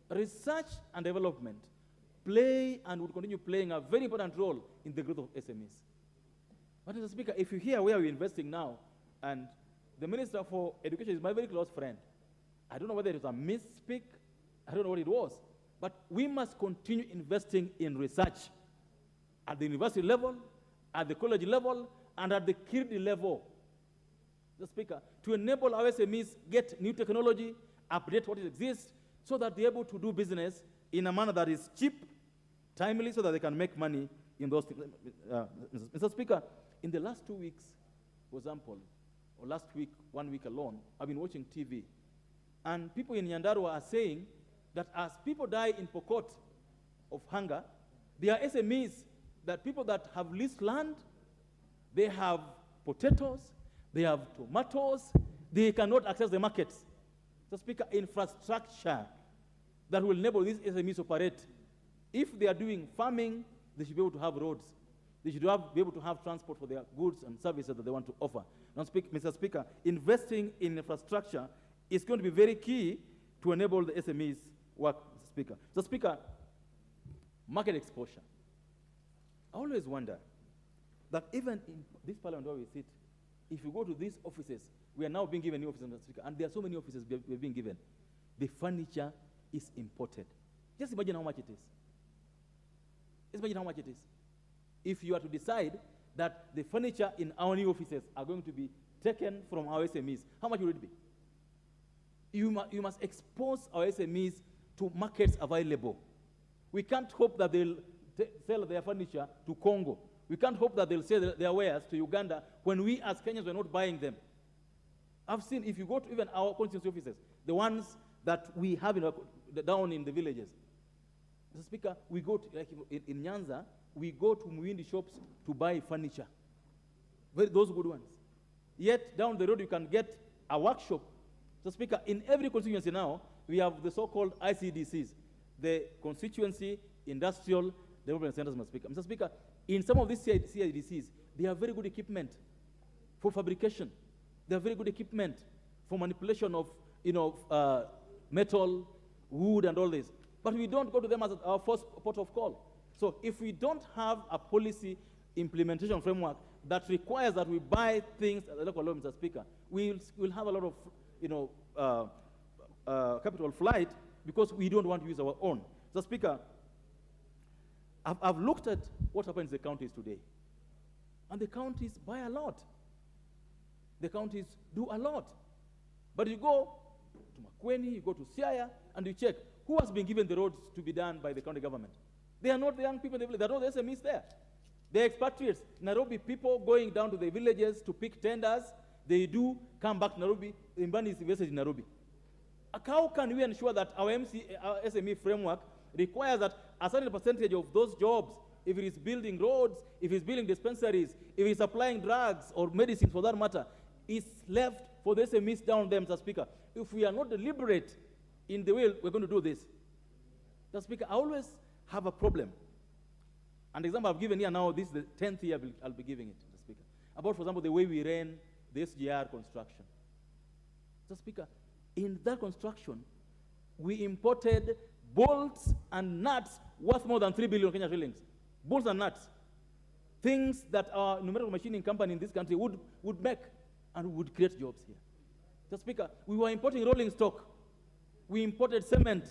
research and development play and will continue playing a very important role in the growth of SMEs. But Mr. Speaker, if you hear where we're investing now, and the Minister for Education is my very close friend, I don't know whether it was a misspeak, I don't know what it was, but we must continue investing in research at the university level, at the college level, and at the KIRDI level, Mr. Speaker, to enable our SMEs get new technology, update what exists, so that they're able to do business in a manner that is cheap, timely, so that they can make money in those things. Mr. Speaker, in the last 2 weeks, for example, or last week, 1 week alone, I've been watching TV, and people in Nyandarua are saying that as people die in Pokot of hunger, there are SMEs, that people that have leased land, they have potatoes, they have tomatoes, they cannot access the markets. So, Speaker, infrastructure that will enable these SMEs to operate. If they are doing farming, they should be able to have roads. They should be able to have transport for their goods and services that they want to offer. Now, Mr. Speaker, investing in infrastructure is going to be very key to enable the SMEs work, Mr. Speaker. So, Speaker, market exposure. I always wonder that even in this parliament where we sit, if you go to these offices, we are now being given new offices, Mr. Speaker, and there are so many offices we're being given. The furniture is imported. Just imagine how much it is. Just imagine how much it is. If you are to decide that the furniture in our new offices are going to be taken from our SMEs, how much will it be? You must expose our SMEs to markets available. We can't hope that they'll sell their furniture to Congo. We can't hope that they'll sell their wares to Uganda when we as Kenyans are not buying them. I've seen, if you go to even our constituency offices, the ones that we have down in the villages, Mr. Speaker, we go to, like in Nyanza, we go to Muindi shops to buy furniture. Those good ones. Yet down the road you can get a workshop. Mr. Speaker, in every constituency now, we have the so-called ICDCs, the Constituency Industrial Development Centers, Mr. Speaker. Mr. Speaker, in some of these CIDCs, they have very good equipment for fabrication. They have very good equipment for manipulation of, metal, wood, and all this. But we don't go to them as our first port of call. So if we don't have a policy implementation framework that requires that we buy things at the local level, Mr. Speaker, we'll have a lot of capital flight because we don't want to use our own. Mr. Speaker, I've looked at what happens in the counties today. And the counties buy a lot. The counties do a lot. But you go to Makueni, you go to Siaya, and you check who has been given the roads to be done by the county government. They are not the young people in the village. They are not the SMEs there. They are expatriates. Nairobi people going down to the villages to pick tenders. They do come back to Nairobi. Imbani is invested in Nairobi. How can we ensure that our SME framework requires that a certain percentage of those jobs, if it is building roads, if it's building dispensaries, if it's supplying drugs or medicines for that matter, is left for the SMEs down there, Mr. Speaker? If we are not deliberate in the way we're going to do this, Mr. Speaker, I always have a problem. An example I've given here now, this is the 10th year I'll be giving it, Mr. Speaker, about, for example, the way we ran the SGR construction. Mr. Speaker, in that construction, we imported bolts and nuts worth more than 3 billion Kenya shillings. Bolts and nuts. Things that our numerical machining company in this country would make and would create jobs here. Mr. Speaker, we were importing rolling stock. We imported cement.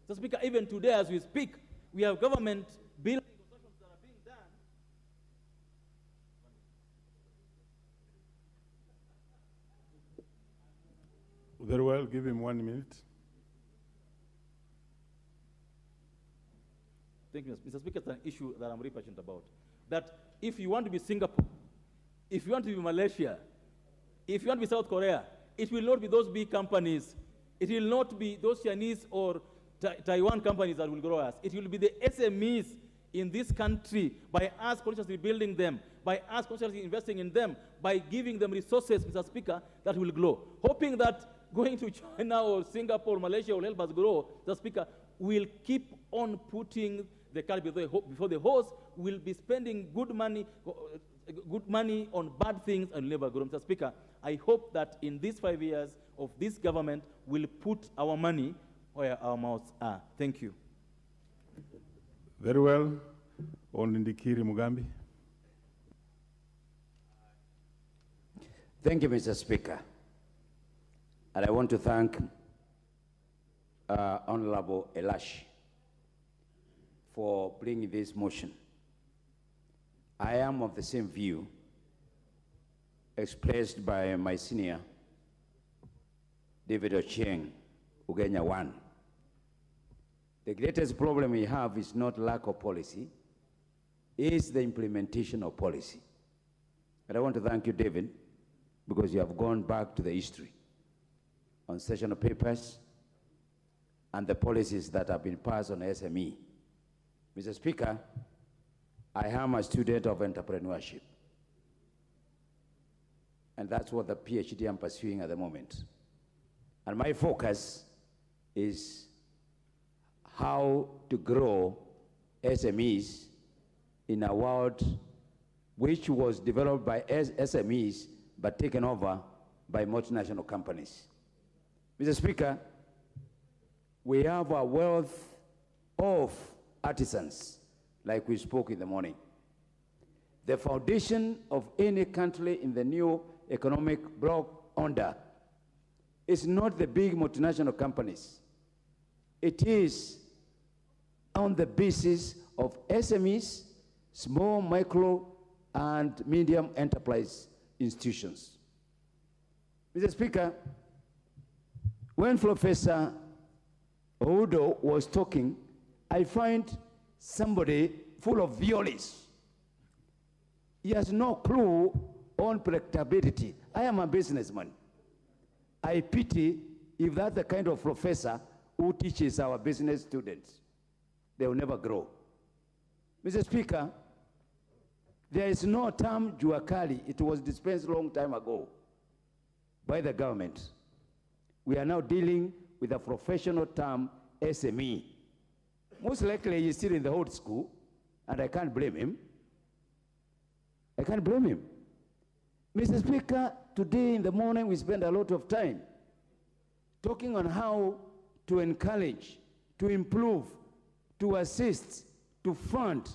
Mr. Speaker, even today as we speak, we have government building constructions that are being done. Very well, give him 1 minute. Thank you, Mr. Speaker. It's an issue that I'm very passionate about. That if you want to be Singapore, if you want to be Malaysia, if you want to be South Korea, it will not be those big companies. It will not be those Chinese or Taiwan companies that will grow us. It will be the SMEs in this country, by us consciously building them, by us consciously investing in them, by giving them resources, Mr. Speaker, that will grow. Hoping that going to China or Singapore or Malaysia will help us grow, Mr. Speaker, we'll keep on putting the cart before the horse. Will be spending good money on bad things and never grow. Mr. Speaker, I hope that in these 5 years of this government, we'll put our money where our mouths are. Thank you. Very well. Ondindikiri Mugambi. Thank you, Mr. Speaker. And I want to thank Honorable Elash for bringing this motion. I am of the same view expressed by my senior, David Ochieng, Ugenya 1. The greatest problem we have is not lack of policy, it's the implementation of policy. And I want to thank you, David, because you have gone back to the history on sessional papers and the policies that have been passed on SME. Mr. Speaker, I am a student of entrepreneurship. And that's what the PhD I'm pursuing at the moment. And my focus is how to grow SMEs in a world which was developed by SMEs but taken over by multinational companies. Mr. Speaker, we have a wealth of artisans, like we spoke in the morning. The foundation of any country in the new economic bloc under is not the big multinational companies. It is on the basis of SMEs, small, micro, and medium enterprise institutions. Mr. Speaker, when Professor Oudo was talking, I find somebody full of violence. He has no clue on predictability. I am a businessman. I pity if that's the kind of professor who teaches our business students. They will never grow. Mr. Speaker, there is no term Juakali. It was dispensed a long time ago by the government. We are now dealing with a professional term, SME. Most likely he's still in the old school, and I can't blame him. I can't blame him. Mr. Speaker, today in the morning we spent a lot of time talking on how to encourage, to improve, to assist, to fund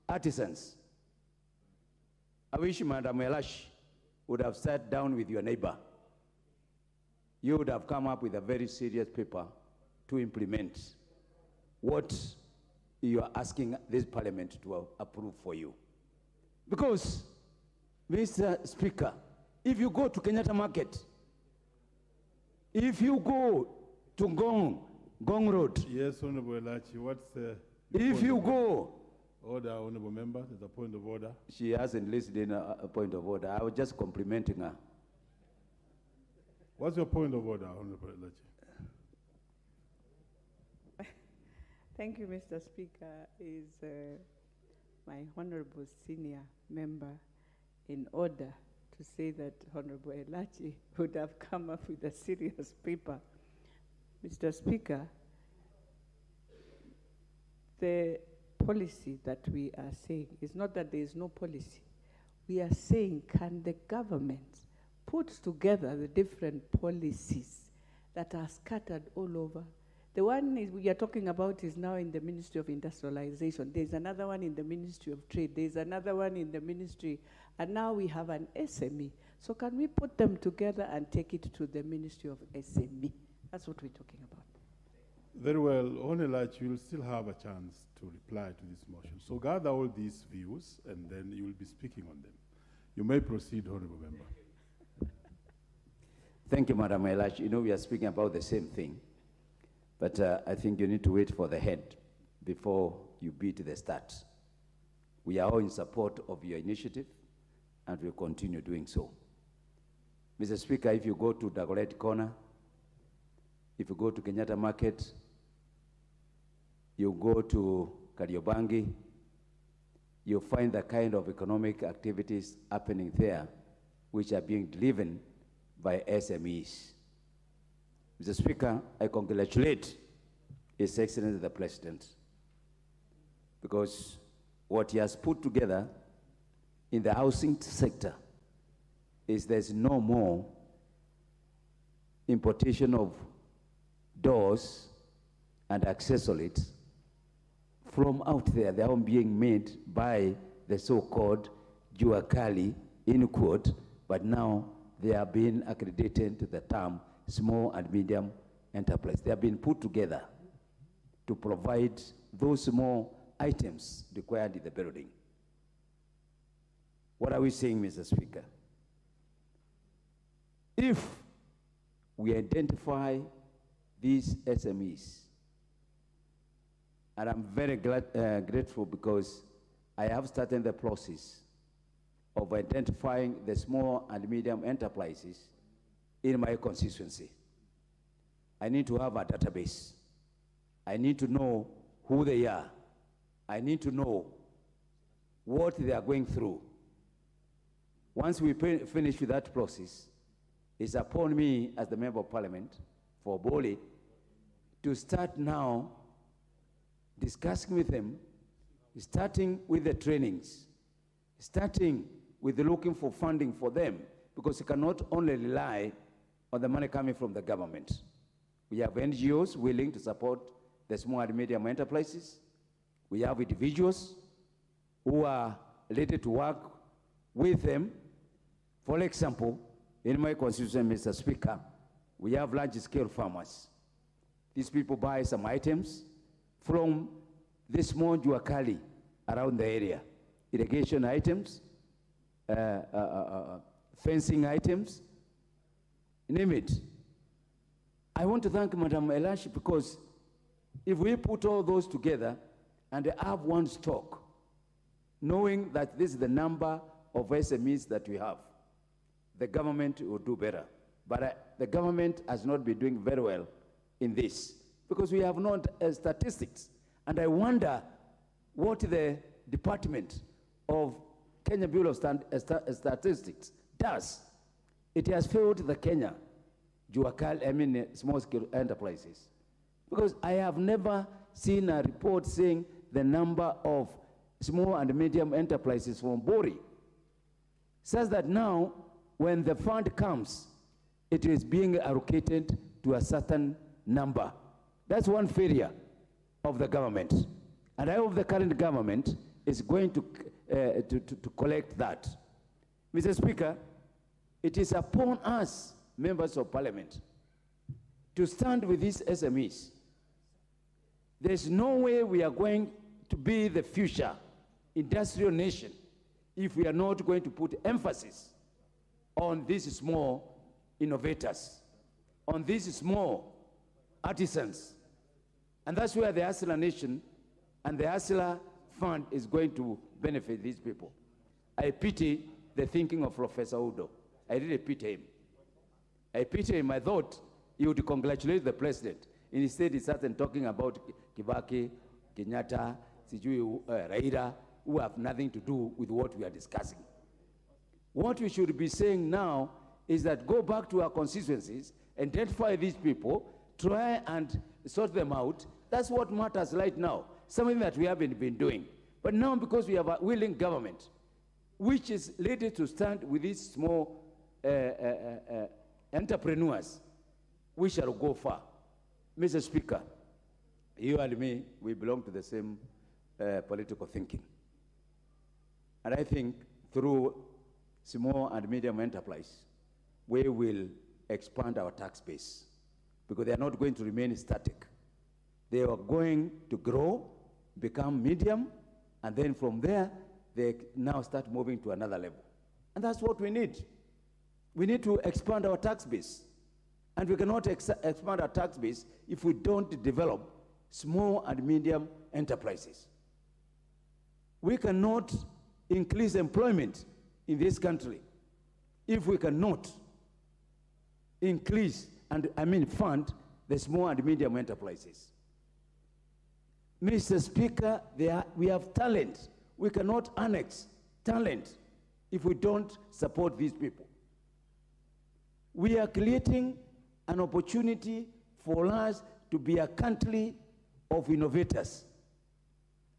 artisans. I wish Madam Elash would have sat down with your neighbor. You would have come up with a very serious paper to implement what you are asking this parliament to approve for you. Because, Mr. Speaker, if you go to Kenyatta Market, if you go to Gong Road. Yes, Honorable Elachi, what's the if you go. Order, Honorable Member, there's a point of order. She hasn't listed in a point of order. I was just complimenting her. What's your point of order, Honorable Elachi? Thank you, Mr. Speaker. Is my honorable senior member in order to say that Honorable Elachi would have come up with a serious paper. Mr. Speaker, the policy that we are saying is not that there is no policy. We are saying, can the government put together the different policies that are scattered all over? The one we are talking about is now in the Ministry of Industrialization. There's another one in the Ministry of Trade. There's another one in the Ministry, and now we have an SME. So can we put them together and take it to the Ministry of SME? That's what we're talking about. Very well. Onelach, you will still have a chance to reply to this motion. So gather all these views, and then you will be speaking on them. You may proceed, Honorable Member. Thank you, Madam Elach. You know, we are speaking about the same thing. But I think you need to wait for the head before you beat the start. We are all in support of your initiative, and we'll continue doing so. Mr. Speaker, if you go to Dagoretti Corner, if you go to Kenyatta Market, you go to Kariobangi, you'll find the kind of economic activities happening there which are being driven by SMEs. Mr. Speaker, I congratulate His Excellency the President, because what he has put together in the housing sector is there's no more importation of doors and accessories from out there. They are being made by the so-called jua kali, in quote, but now they are being accredited to the term small and medium enterprise. They have been put together to provide those small items required in the building. What are we saying, Mr. Speaker? If we identify these SMEs, and I'm very grateful because I have started the process of identifying the small and medium enterprises in my constituency. I need to have a database. I need to know who they are. I need to know what they are going through. Once we finish with that process, it's upon me as the Member of Parliament for Bole to start now discussing with them, starting with the trainings, starting with looking for funding for them, because you cannot only rely on the money coming from the government. We have NGOs willing to support the small and medium enterprises. We have individuals who are ready to work with them. For example, in my constituency, Mr. Speaker, we have large-scale farmers. These people buy some items from the small jua kali around the area. Irrigation items, fencing items, name it. I want to thank Madam Elashi, because if we put all those together and have one stock, knowing that this is the number of SMEs that we have, the government will do better. But the government has not been doing very well in this, because we have not statistics. And I wonder what the Department of Kenya Bureau of Statistics does. It has failed the Kenya small scale enterprises. Because I have never seen a report saying the number of small and medium enterprises from Bori. Says that now, when the fund comes, it is being allocated to a certain number. That's one failure of the government. And I hope the current government is going to collect that. Mr. Speaker, it is upon us, members of parliament, to stand with these SMEs. There's no way we are going to be the future industrial nation if we are not going to put emphasis on these small innovators, on these small artisans. And that's where the Hustler Nation and the Hustler Fund is going to benefit these people. I pity the thinking of Professor Udo. I really pity him. I pity him. I thought he would congratulate the president. Instead, he started talking about Kibaki, Kenyatta, Raila, who have nothing to do with what we are discussing. What we should be saying now is that go back to our constituencies, identify these people, try and sort them out. That's what matters right now, something that we haven't been doing. But now, because we have a willing government, which is ready to stand with these small entrepreneurs, we shall go far. Mr. Speaker, you and me, we belong to the same political thinking. And I think through small and medium enterprise, we will expand our tax base because they are not going to remain static. They are going to grow, become medium, and then from there, they now start moving to another level. And that's what we need. We need to expand our tax base. And we cannot expand our tax base if we don't develop small and medium enterprises. We cannot increase employment in this country if we cannot increase and fund the small and medium enterprises. Mr. Speaker, we have talent. We cannot annex talent if we don't support these people. We are creating an opportunity for us to be a country of innovators.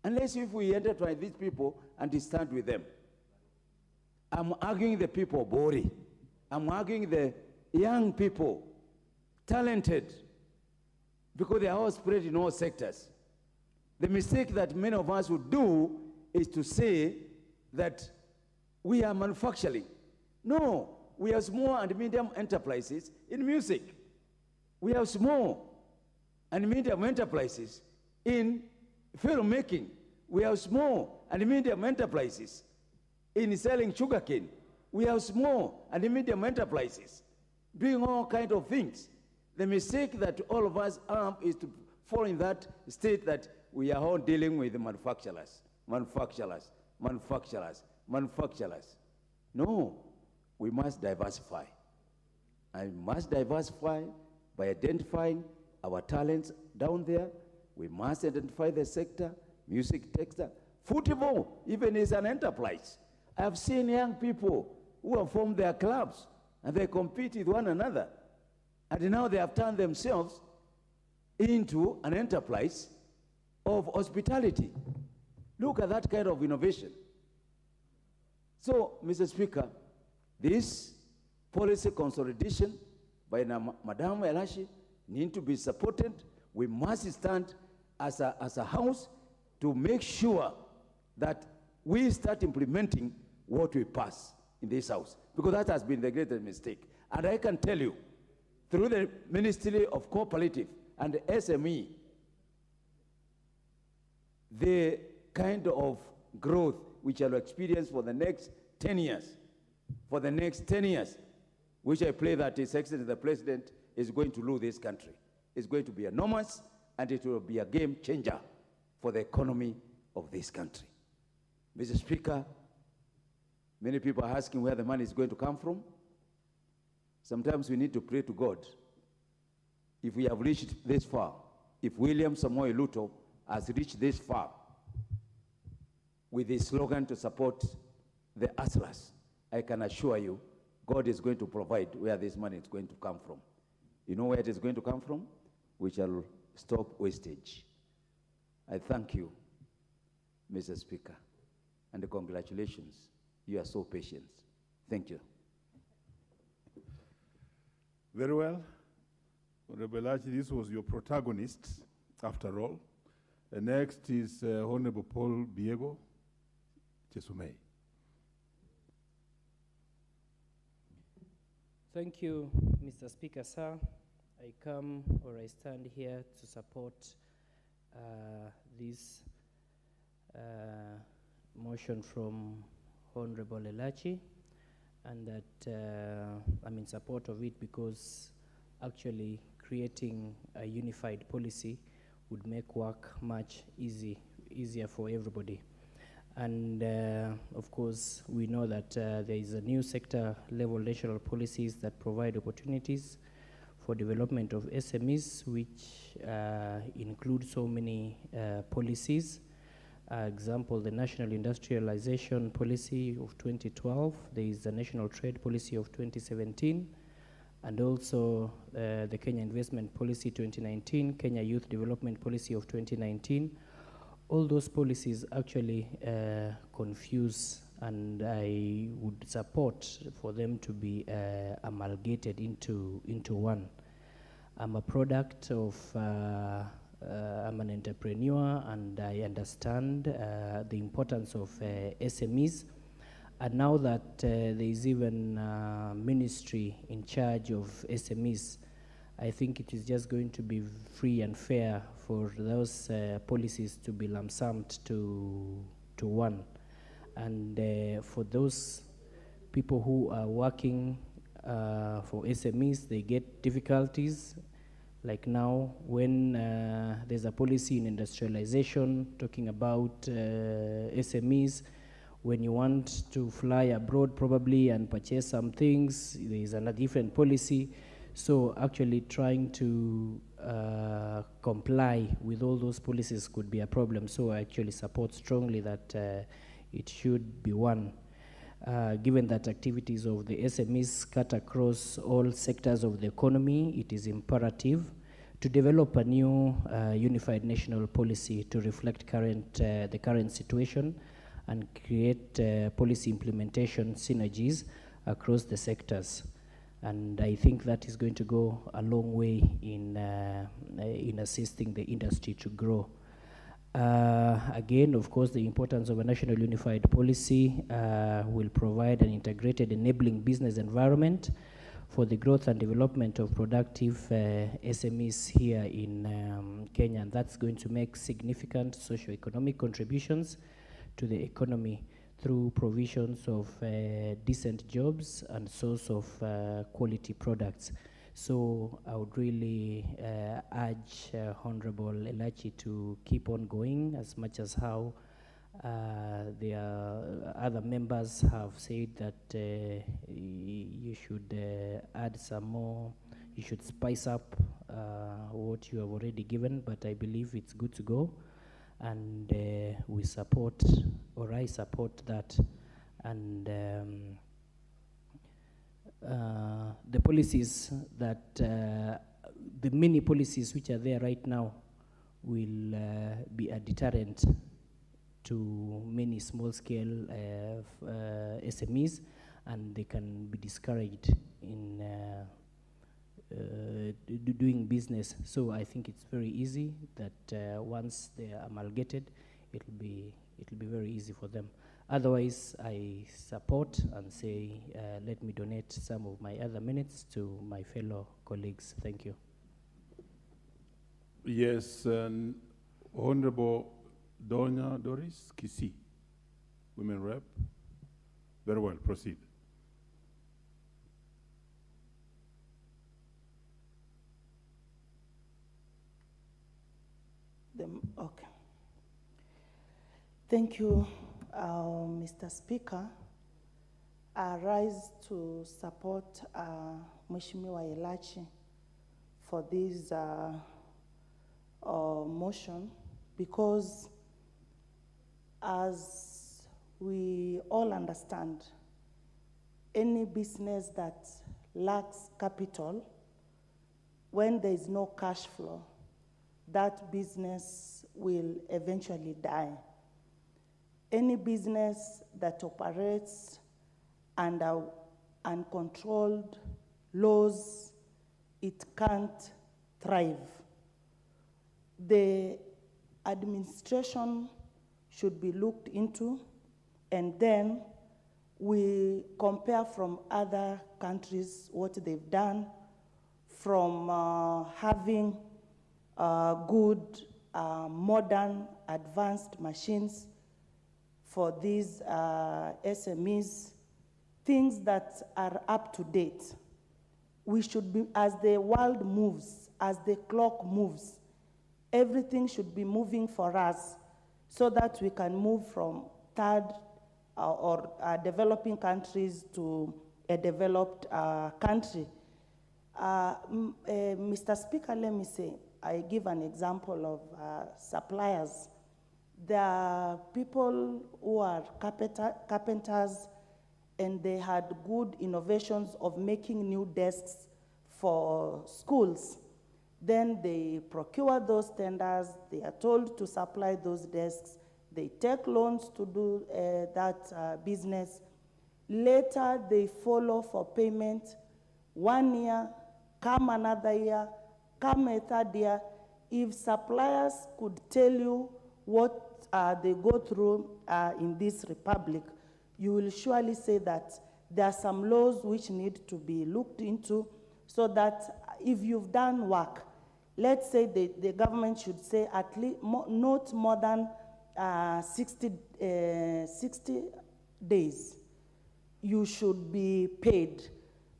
Unless if we entertain these people and stand with them. I'm arguing the people, Bori. I'm arguing the young people, talented, because they are all spread in all sectors. The mistake that many of us would do is to say that we are manufacturing. No, we have small and medium enterprises in music. We have small and medium enterprises in filmmaking. We have small and medium enterprises in selling sugarcane. We have small and medium enterprises doing all kinds of things. The mistake that all of us have is to fall in that state that we are all dealing with manufacturers. No, we must diversify. And we must diversify by identifying our talents down there. We must identify the sector, music sector. Football even is an enterprise. I've seen young people who have formed their clubs and they compete with one another. And now they have turned themselves into an enterprise of hospitality. Look at that kind of innovation. So, Mr. Speaker, this policy consolidation by Madam Elashi need to be supported. We must stand as a house to make sure that we start implementing what we pass in this house, because that has been the greatest mistake. And I can tell you, through the Ministry of Cooperative and SME, the kind of growth which I'll experience for the next 10 years, which I play that His Excellency the President is going to rule this country. It's going to be enormous, and it will be a game changer for the economy of this country. Mr. Speaker, many people are asking where the money is going to come from. Sometimes we need to pray to God. If we have reached this far, if William Samoei Ruto has reached this far with his slogan to support the hustlers, I can assure you, God is going to provide where this money is going to come from. You know where it is going to come from? We shall stop wastage. I thank you, Mr. Speaker, and congratulations. You are so patient. Thank you. Very well. Honorable Elachi, this was your protagonist, after all. Next is Honorable Paul Biego Chesumei. Thank you, Mr. Speaker, sir. I stand here to support this motion from Honorable Elachi, and that I'm in support of it because actually creating a unified policy would make work much easier for everybody. And of course, we know that there is a new sector level national policies that provide opportunities for development of SMEs, which include so many policies. Example, the National Industrialization Policy of 2012, there is the National Trade Policy of 2017, and also the Kenya Investment Policy 2019, Kenya Youth Development Policy of 2019. All those policies actually confuse, and I would support for them to be amalgamated into one. I'm a product of I'm an entrepreneur and I understand the importance of SMEs. And now that there is even a ministry in charge of SMEs, I think it is just going to be free and fair for those policies to be lump summed to one. And for those people who are working for SMEs, they get difficulties. Like now, when there's a policy in industrialization talking about SMEs, when you want to fly abroad probably and purchase some things, there is a different policy. So actually trying to comply with all those policies could be a problem. So I actually support strongly that it should be one. Given that activities of the SMEs cut across all sectors of the economy, it is imperative to develop a new unified national policy to reflect the current situation and create policy implementation synergies across the sectors. And I think that is going to go a long way in assisting the industry to grow. Again, of course, the importance of a national unified policy will provide an integrated enabling business environment for the growth and development of productive SMEs here in Kenya. And that's going to make significant socio-economic contributions to the economy through provisions of decent jobs and source of quality products. So I would really urge Honorable Elachi to keep on going as much as how the other members have said that you should add some more, you should spice up what you have already given, but I believe it's good to go. And we support, or I support that. And the policies that, the many policies which are there right now will be a deterrent to many small-scale SMEs, and they can be discouraged in doing business. So I think it's very easy that once they are amalgamated, it'll be very easy for them. Otherwise, I support and say, let me donate some of my other minutes to my fellow colleagues. Thank you. Yes, Honorable Donya Doris Kisi, Women Rep. Very well, proceed. Okay. Thank you, Mr. Speaker. I rise to support Mheshimiwa Elachi for this motion because, as we all understand, any business that lacks capital, when there is no cash flow, that business will eventually die. Any business that operates under uncontrolled laws, it can't thrive. The administration should be looked into, and then we compare from other countries what they've done, from having good, modern, advanced machines for these SMEs, things that are up to date. We should be, as the world moves, as the clock moves, everything should be moving for us so that we can move from third or developing countries to a developed country. Mr. Speaker, let me say, I give an example of suppliers. There are people who are carpenters, and they had good innovations of making new desks for schools. Then they procure those tenders, they are told to supply those desks, they take loans to do that business. Later, they follow for payment 1 year, come another year, come a third year. if suppliers could tell you what they go through in this republic, you will surely say that there are some laws which need to be looked into, so that if you've done work, let's say the government should say at least not more than 60 days, you should be paid.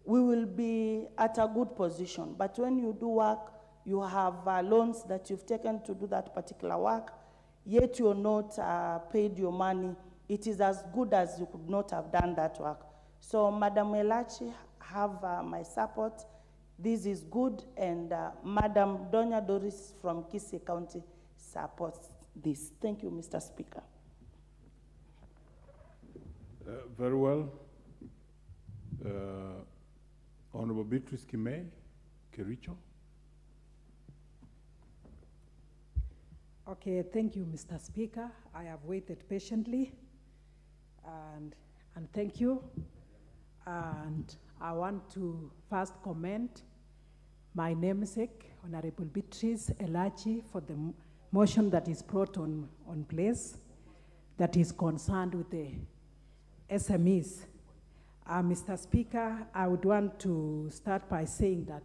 We will be at a good position. But when you do work, you have loans that you've taken to do that particular work, yet you're not paid your money, it is as good as you could not have done that work. So, Madam Elachi, have my support. This is good, and Madam Donya Doris from Kisii County supports this. Thank you, Mr. Speaker. Very well. Honorable Beatrice Kimei, Kericho. Okay, thank you, Mr. Speaker. I have waited patiently, and thank you. And I want to first commend my namesake, Honorable Beatrice Elachi, for the motion that is brought on place that is concerned with the SMEs. Mr. Speaker, I would want to start by saying that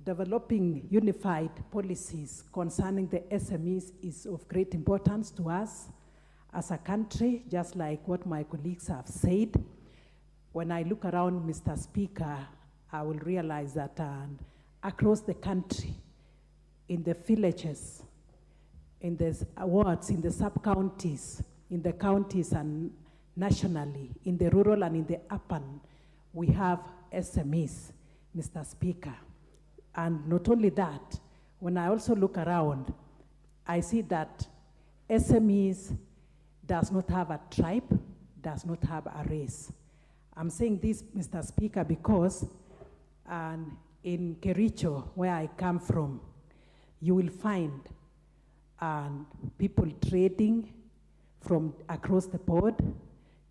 developing unified policies concerning the SMEs is of great importance to us as a country, just like what my colleagues have said. When I look around, Mr. Speaker, I will realize that across the country, in the villages, in the wards, in the sub-counties, in the counties and nationally, in the rural and in the urban, we have SMEs, Mr. Speaker. And not only that, when I also look around, I see that SMEs does not have a tribe, does not have a race. I'm saying this, Mr. Speaker, because in Kericho, where I come from, you will find people trading from across the board.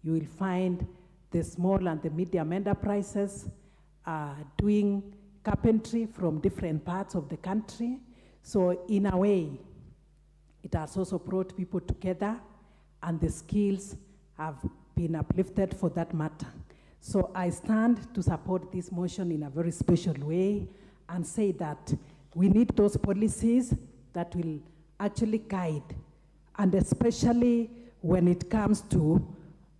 You will find the small and the medium enterprises doing carpentry from different parts of the country. So in a way, it has also brought people together, and the skills have been uplifted for that matter. So I stand to support this motion in a very special way and say that we need those policies that will actually guide, and especially when it comes to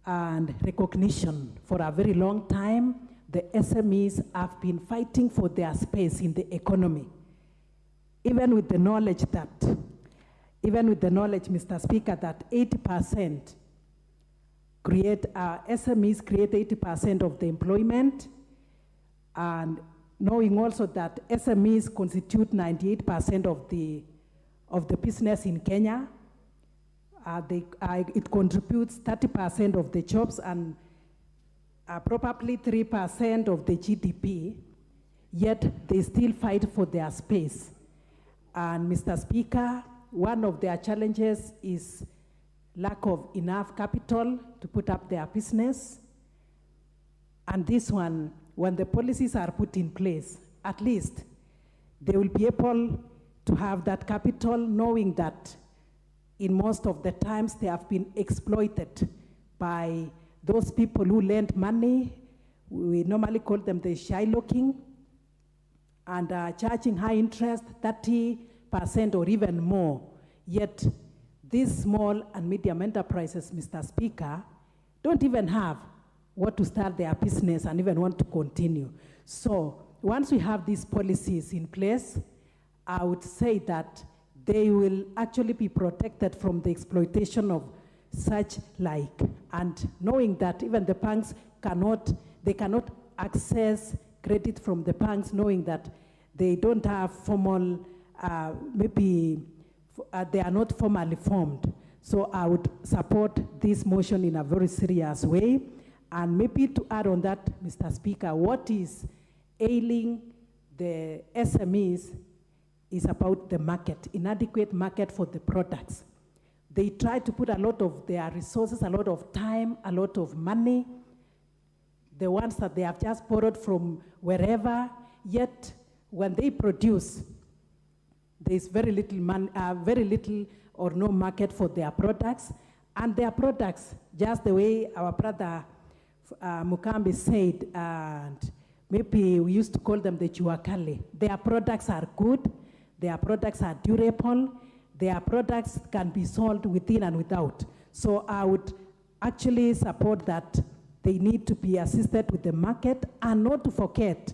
recognition. For a very long time, the SMEs have been fighting for their space in the economy. Even with the knowledge, Mr. Speaker, that 80% SMEs create 80% of the employment, and knowing also that SMEs constitute 98% of the business in Kenya. It contributes 30% of the jobs and probably 3% of the GDP, yet they still fight for their space. And Mr. Speaker, one of their challenges is lack of enough capital to put up their business. And this one, when the policies are put in place, at least they will be able to have that capital, knowing that in most of the times they have been exploited by those people who lend money. We normally call them the shylocking, and charging high interest, 30% or even more. Yet these small and medium enterprises, Mr. Speaker, don't even have what to start their business and even want to continue. So once we have these policies in place, I would say that they will actually be protected from the exploitation of such like, and knowing that even the banks cannot access credit from the banks, knowing that they don't have formal, they are not formally formed. So I would support this motion in a very serious way. And maybe to add on that, Mr. Speaker, what is ailing the SMEs is about the market, inadequate market for the products. They try to put a lot of their resources, a lot of time, a lot of money, the ones that they have just borrowed from wherever, yet when they produce, There's very little or no market for their products. And their products, just the way our brother Mukambi said, and maybe we used to call them the chuakale. Their products are good, their products are durable, their products can be sold within and without. So I would actually support that they need to be assisted with the market, and not to forget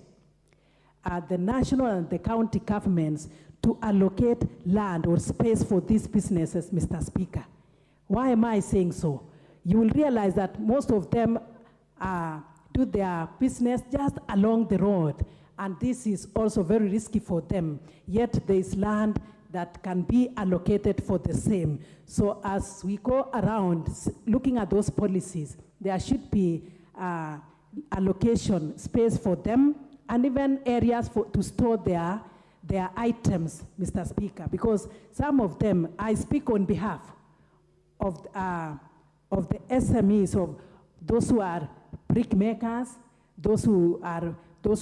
the national and the county governments to allocate land or space for these businesses, Mr. Speaker. Why am I saying so? You will realize that most of them do their business just along the road, and this is also very risky for them. Yet there is land that can be allocated for the same. So as we go around looking at those policies, there should be allocation space for them, and even areas to store their items, Mr. Speaker, because some of them, I speak on behalf of the SMEs, of those who are brick makers, those who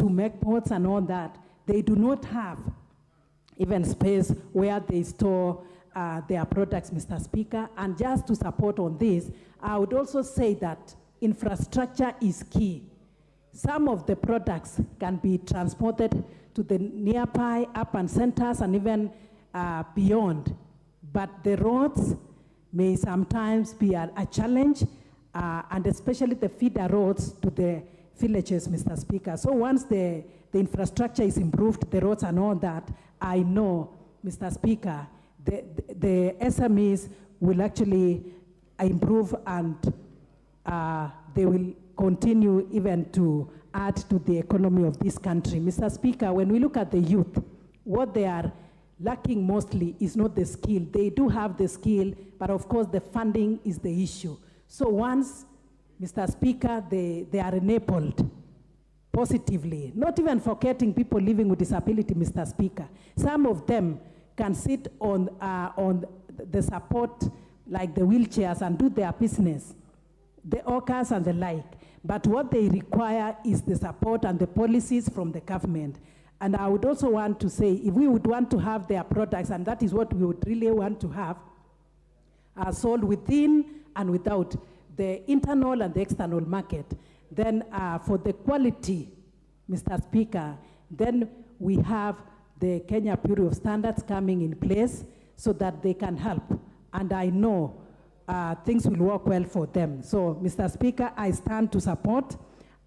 make pots and all that. They do not have even space where they store their products, Mr. Speaker. And just to support on this, I would also say that infrastructure is key. Some of the products can be transported to the nearby urban centers and even beyond, but the roads may sometimes be a challenge, and especially the feeder roads to the villages, Mr. Speaker. So once the infrastructure is improved, the roads and all that, I know, Mr. Speaker, the SMEs will actually improve, and they will continue even to add to the economy of this country. Mr. Speaker, when we look at the youth, what they are lacking mostly is not the skill. They do have the skill, but of course the funding is the issue. So once, Mr. Speaker, they are enabled positively, not even forgetting people living with disability, Mr. Speaker. Some of them can sit on the support, like the wheelchairs, and do their business, the orcas and the like. But what they require is the support and the policies from the government. And I would also want to say, if we would want to have their products, and that is what we would really want to have, sold within and without the internal and the external market, then for the quality, Mr. Speaker, then we have the Kenya Bureau of Standards coming in place so that they can help. And I know things will work well for them. So, Mr. Speaker, I stand to support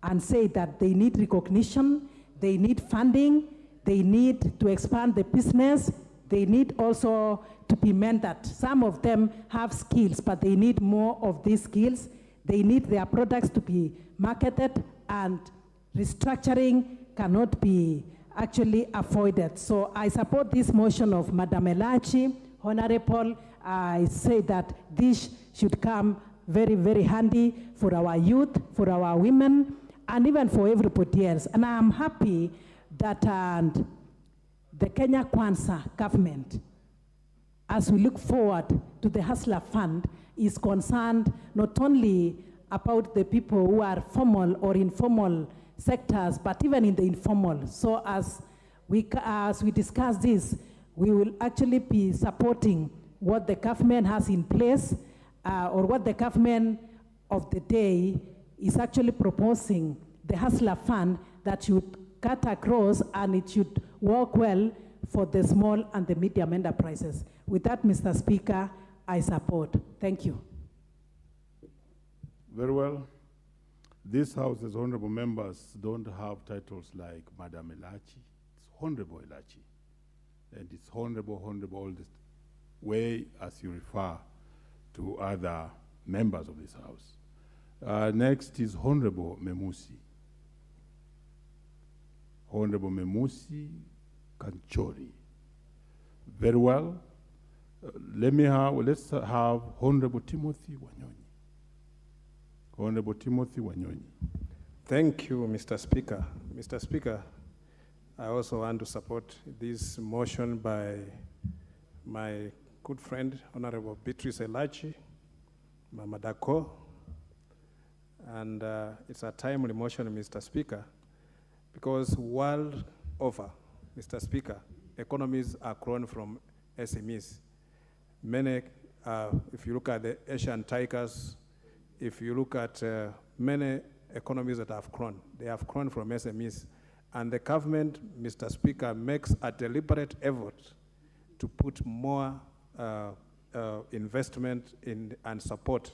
and say that they need recognition, they need funding, they need to expand the business, they need also to be mentored. Some of them have skills, but they need more of these skills. They need their products to be marketed, and restructuring cannot be actually avoided. So I support this motion of Madam Elachi, Honorable. I say that this should come very, very handy for our youth, for our women, and even for everybody else. And I am happy that the Kenya Kwanza government, as we look forward to the Hustler Fund, is concerned not only about the people who are formal or informal sectors, but even in the informal. So as we discuss this, we will actually be supporting what the government has in place, or what the government of the day is actually proposing, the Hustler Fund, that should cut across, and it should work well for the small and the medium enterprises. With that, Mr. Speaker, I support. Thank you. Very well. This House's honorable members don't have titles like Madam Elachi. It's Honorable Elachi. And it's Honorable all this way as you refer to other members of this House. Next is Honorable Memusi. Honorable Memusi Kanchori. Very well. Let's have Honorable Timothy Wanyonyi. Honorable Timothy Wanyonyi. Thank you, Mr. Speaker. Mr. Speaker, I also want to support this motion by my good friend, Honorable Beatrice Elachi, Mama Dako, and it's a timely motion, Mr. Speaker, because world over, Mr. Speaker, economies are grown from SMEs. Many, if you look at the Asian tigers, if you look at many economies that have grown, they have grown from SMEs. And the government, Mr. Speaker, makes a deliberate effort to put more investment in and support,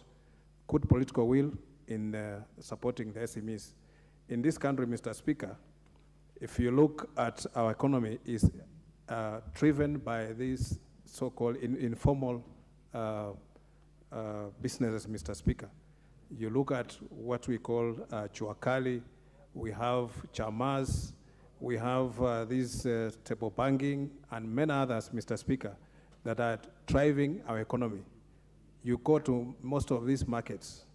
good political will in supporting the SMEs. In this country, Mr. Speaker, if you look at our economy, is driven by these so-called informal businesses, Mr. Speaker. You look at what we call chuakali, we have chamas, we have these table banking, and many others, Mr. Speaker, that are driving our economy. You go to most of these markets,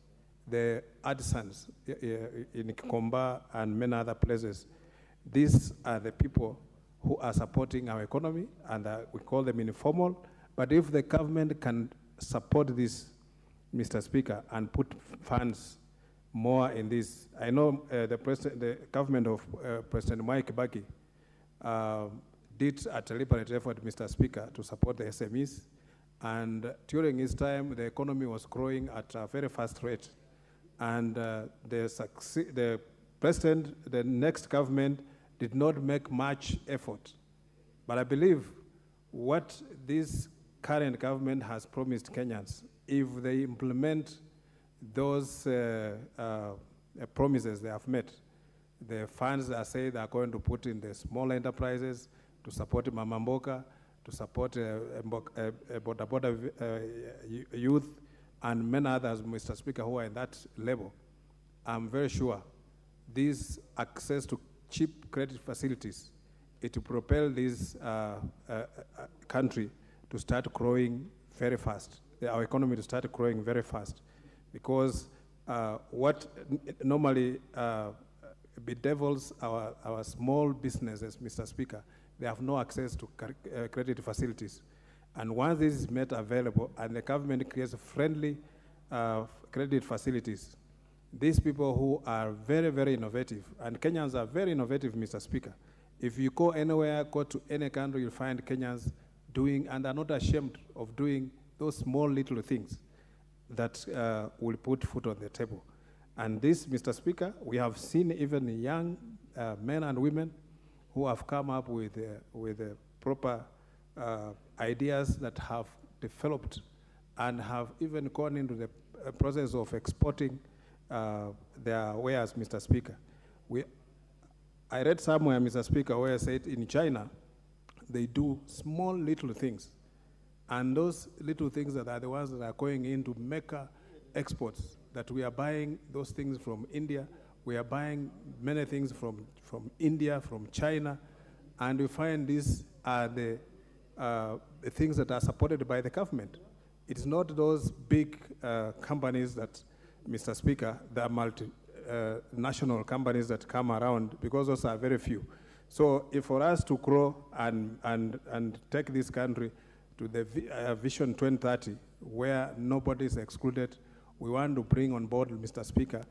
the artisans in Kikomba and many other places, these are the people who are supporting our economy, and we call them informal. But if the government can support this, Mr. Speaker, and put funds more in this, I know the government of President Mwai Kibaki did a deliberate effort, Mr. Speaker, to support the SMEs. And during his time, the economy was growing at a very fast rate. And the president, the next government, did not make much effort. But I believe what this current government has promised Kenyans, if they implement those promises they have made, the funds that say they are going to put in the small enterprises to support Mama Mboka, to support border youth, and many others, Mr. Speaker, who are in that level, I'm very sure this access to cheap credit facilities, it will propel this country to start growing very fast, our economy to start growing very fast. Because what normally bedevils our small businesses, Mr. Speaker, they have no access to credit facilities. And once this is made available and the government creates friendly credit facilities, these people who are very, very innovative, and Kenyans are very innovative, Mr. Speaker. If you go anywhere, go to any country, you'll find Kenyans doing, and are not ashamed of doing those small little things that will put food on the table. And this, Mr. Speaker, we have seen even young men and women who have come up with proper ideas that have developed and have even gone into the process of exporting their wares, Mr. Speaker. I read somewhere, Mr. Speaker, where I said in China, they do small little things. And those little things that are the ones that are going into mega exports, that we are buying those things from India, we are buying many things from India, from China, and we find these are the things that are supported by the government. It's not those big companies that, Mr. Speaker, the multinational companies that come around, because those are very few. So if for us to grow and take this country to the Vision 2030, where nobody is excluded, we want to bring on board, Mr. Speaker,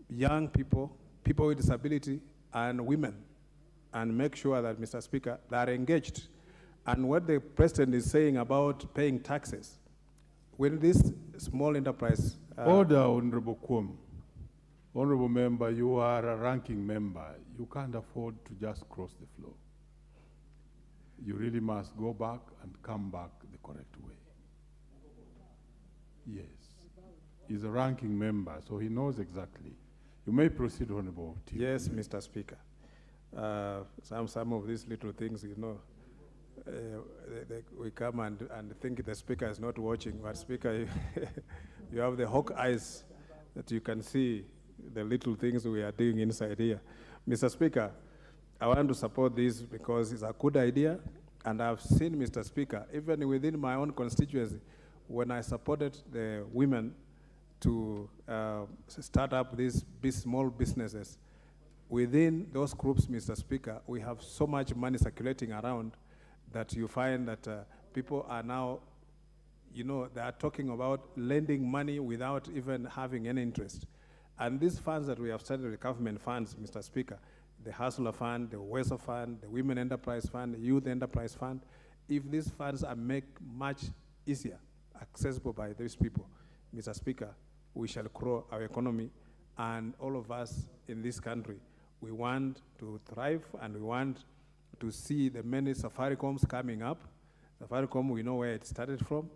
young people, people with disability, and women, and make sure that, Mr. Speaker, they are engaged. And what the president is saying about paying taxes, when this small enterprise... Order, Honorable Kwom. Honorable member, you are a ranking member. You can't afford to just cross the floor. You really must go back and come back the correct way. Yes. He's a ranking member, so he knows exactly. You may proceed, Honorable. Yes, Mr. Speaker. Some of these little things, you know, we come and think the Speaker is not watching, but Speaker, you have the hawk eyes that you can see the little things we are doing inside here. Mr. Speaker, I want to support this because it's a good idea, and I've seen, Mr. Speaker, even within my own constituency, when I supported the women to start up these small businesses, within those groups, Mr. Speaker, we have so much money circulating around that you find that people are now, you know, they are talking about lending money without even having any interest. And these funds that we have started, the government funds, Mr. Speaker, the Hustler Fund, the WESO Fund, the Women Enterprise Fund, the Youth Enterprise Fund, if these funds are made much easier, accessible by these people, Mr. Speaker, we shall grow our economy, and all of us in this country, we want to thrive, and we want to see the many Safaricoms coming up. Safaricom, we know where it started from,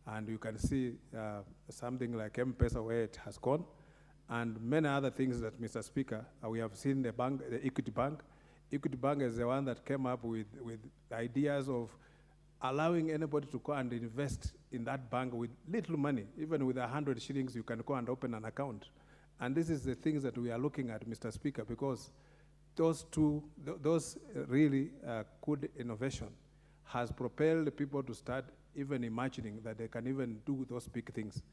and you can see something like M-Pesa where it has gone, and many other things that, Mr. Speaker, we have seen the bank, the Equity Bank. Equity Bank is the one that came up with ideas of allowing anybody to go and invest in that bank with little money. Even with 100 shillings, you can go and open an account. And this is the things that we are looking at, Mr. Speaker, because those really good innovation has propelled people to start even imagining that they can even do those big things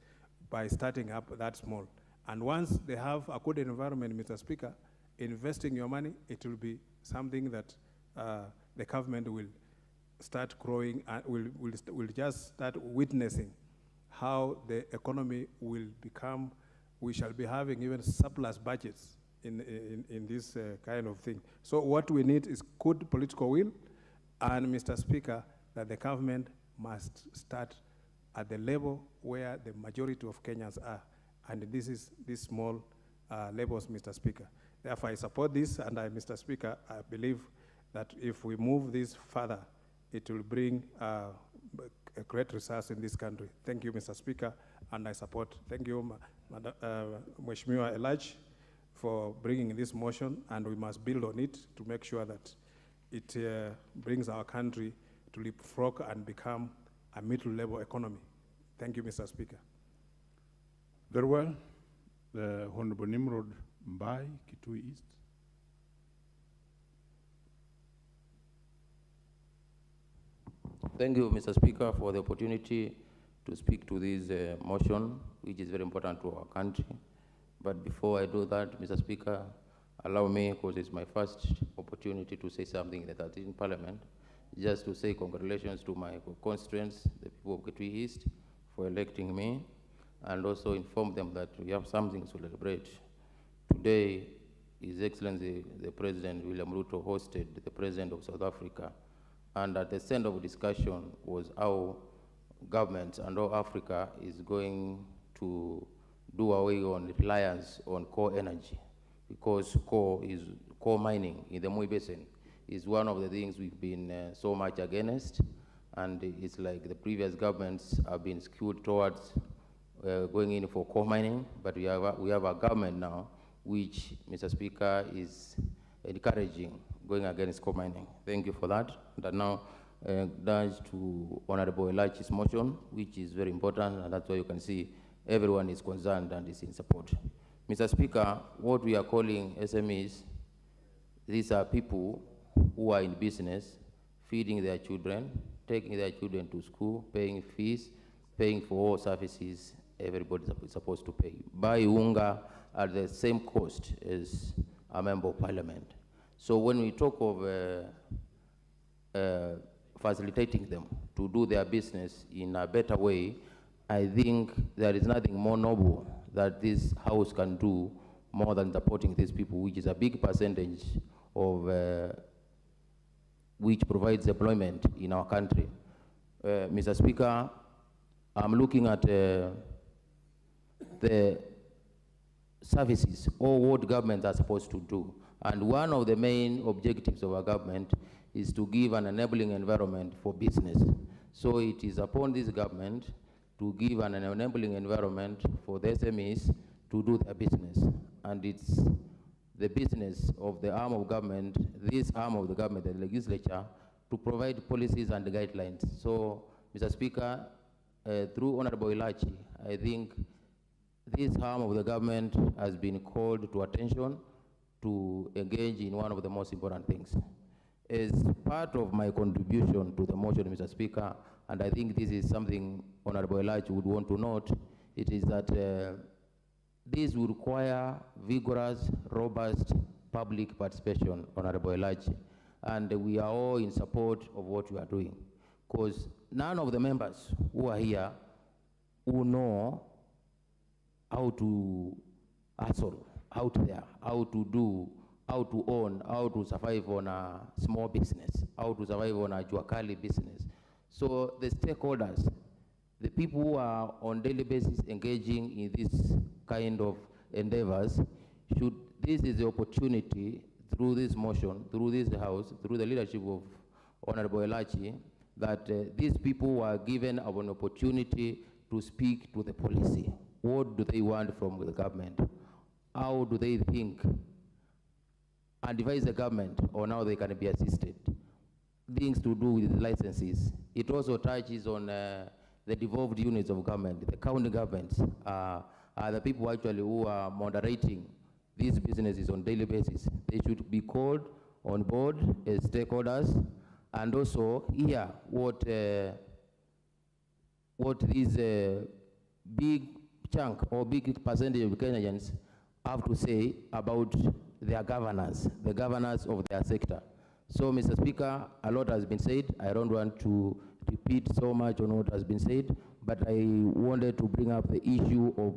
by starting up that small. And once they have a good environment, Mr. Speaker, investing your money, it will be something that the government will start growing and will just start witnessing how the economy will become. We shall be having even surplus budgets in this kind of thing. So what we need is good political will, and Mr. Speaker, that the government must start at the level where the majority of Kenyans are, and this is these small levels, Mr. Speaker. Therefore, I support this, and Mr. Speaker, I believe that if we move this further, it will bring a great results in this country. Thank you, Mr. Speaker, and I support. Thank you, Mheshimiwa Elachi, for bringing this motion, and we must build on it to make sure that it brings our country to leapfrog and become a middle-level economy. Thank you, Mr. Speaker. Very well. The Honorable Nimrod Mbai, Kitui East. Thank you, Mr. Speaker, for the opportunity to speak to this motion, which is very important to our country. But before I do that, Mr. Speaker, allow me, because it's my first opportunity to say something in the 13th Parliament, just to say congratulations to my constituents, the people of Kitui East, for electing me, and also inform them that we have something to celebrate. Today, His Excellency, the President William Ruto, hosted the President of South Africa, and at the center of discussion was how government and how Africa is going to do away on reliance on coal energy, because coal mining in the Mui Basin is one of the things we've been so much against, and it's like the previous governments have been skewed towards going in for coal mining, but we have a government now which, Mr. Speaker, is encouraging going against coal mining. Thank you for that. And now does to Honorable Elachi's motion, which is very important, and that's why you can see everyone is concerned and is in support. Mr. Speaker, what we are calling SMEs, these are people who are in business, feeding their children, taking their children to school, paying fees, paying for all services everybody is supposed to pay. Buy unga at the same cost as a member of parliament. So when we talk of facilitating them to do their business in a better way, I think there is nothing more noble that this House can do more than supporting these people, which is a big percentage of which provides employment in our country. Mr. Speaker, I'm looking at the services or what governments are supposed to do. And one of the main objectives of our government is to give an enabling environment for business. So it is upon this government to give an enabling environment for the SMEs to do their business. And it's the business of the arm of government, this arm of the government, the legislature, to provide policies and guidelines. So, Mr. Speaker, through Honorable Elachi, I think this arm of the government has been called to attention to engage in one of the most important things. As part of my contribution to the motion, Mr. Speaker, and I think this is something Honorable Elachi would want to note, it is that this will require vigorous, robust public participation, Honorable Elachi, and we are all in support of what we are doing, because none of the members who are here who know how to hustle out there, how to do how to own, how to survive on a small business, how to survive on a juakali business. So the stakeholders, the people who are on daily basis engaging in this kind of endeavors, this is the opportunity through this motion, through this house, through the leadership of Honorable Elachi, that these people were given an opportunity to speak to the policy. What do they want from the government? How do they think? And advise the government on how they can be assisted. Things to do with licenses. It also touches on the devolved units of government. The county governments are the people actually who are moderating these businesses on daily basis. They should be called on board as stakeholders and also hear what these big chunk or big percentage of Kenyans have to say about their governance, the governance of their sector. So, Mr. Speaker, a lot has been said. I don't want to repeat so much on what has been said, but I wanted to bring up the issue of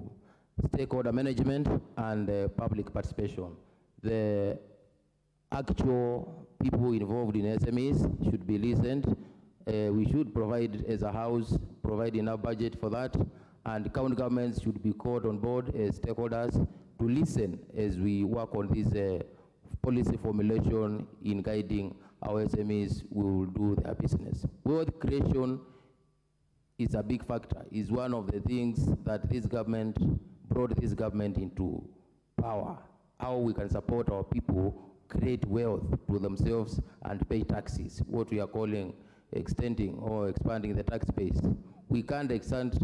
stakeholder management and public participation. The actual people involved in SMEs should be listened. We should provide, as a house, provide enough budget for that, and county governments should be called on board as stakeholders to listen as we work on this policy formulation in guiding how SMEs will do their business. Wealth creation is a big factor, is one of the things that this government brought this government into power. How we can support our people create wealth to themselves and pay taxes, what we are calling extending or expanding the tax base. We can't extend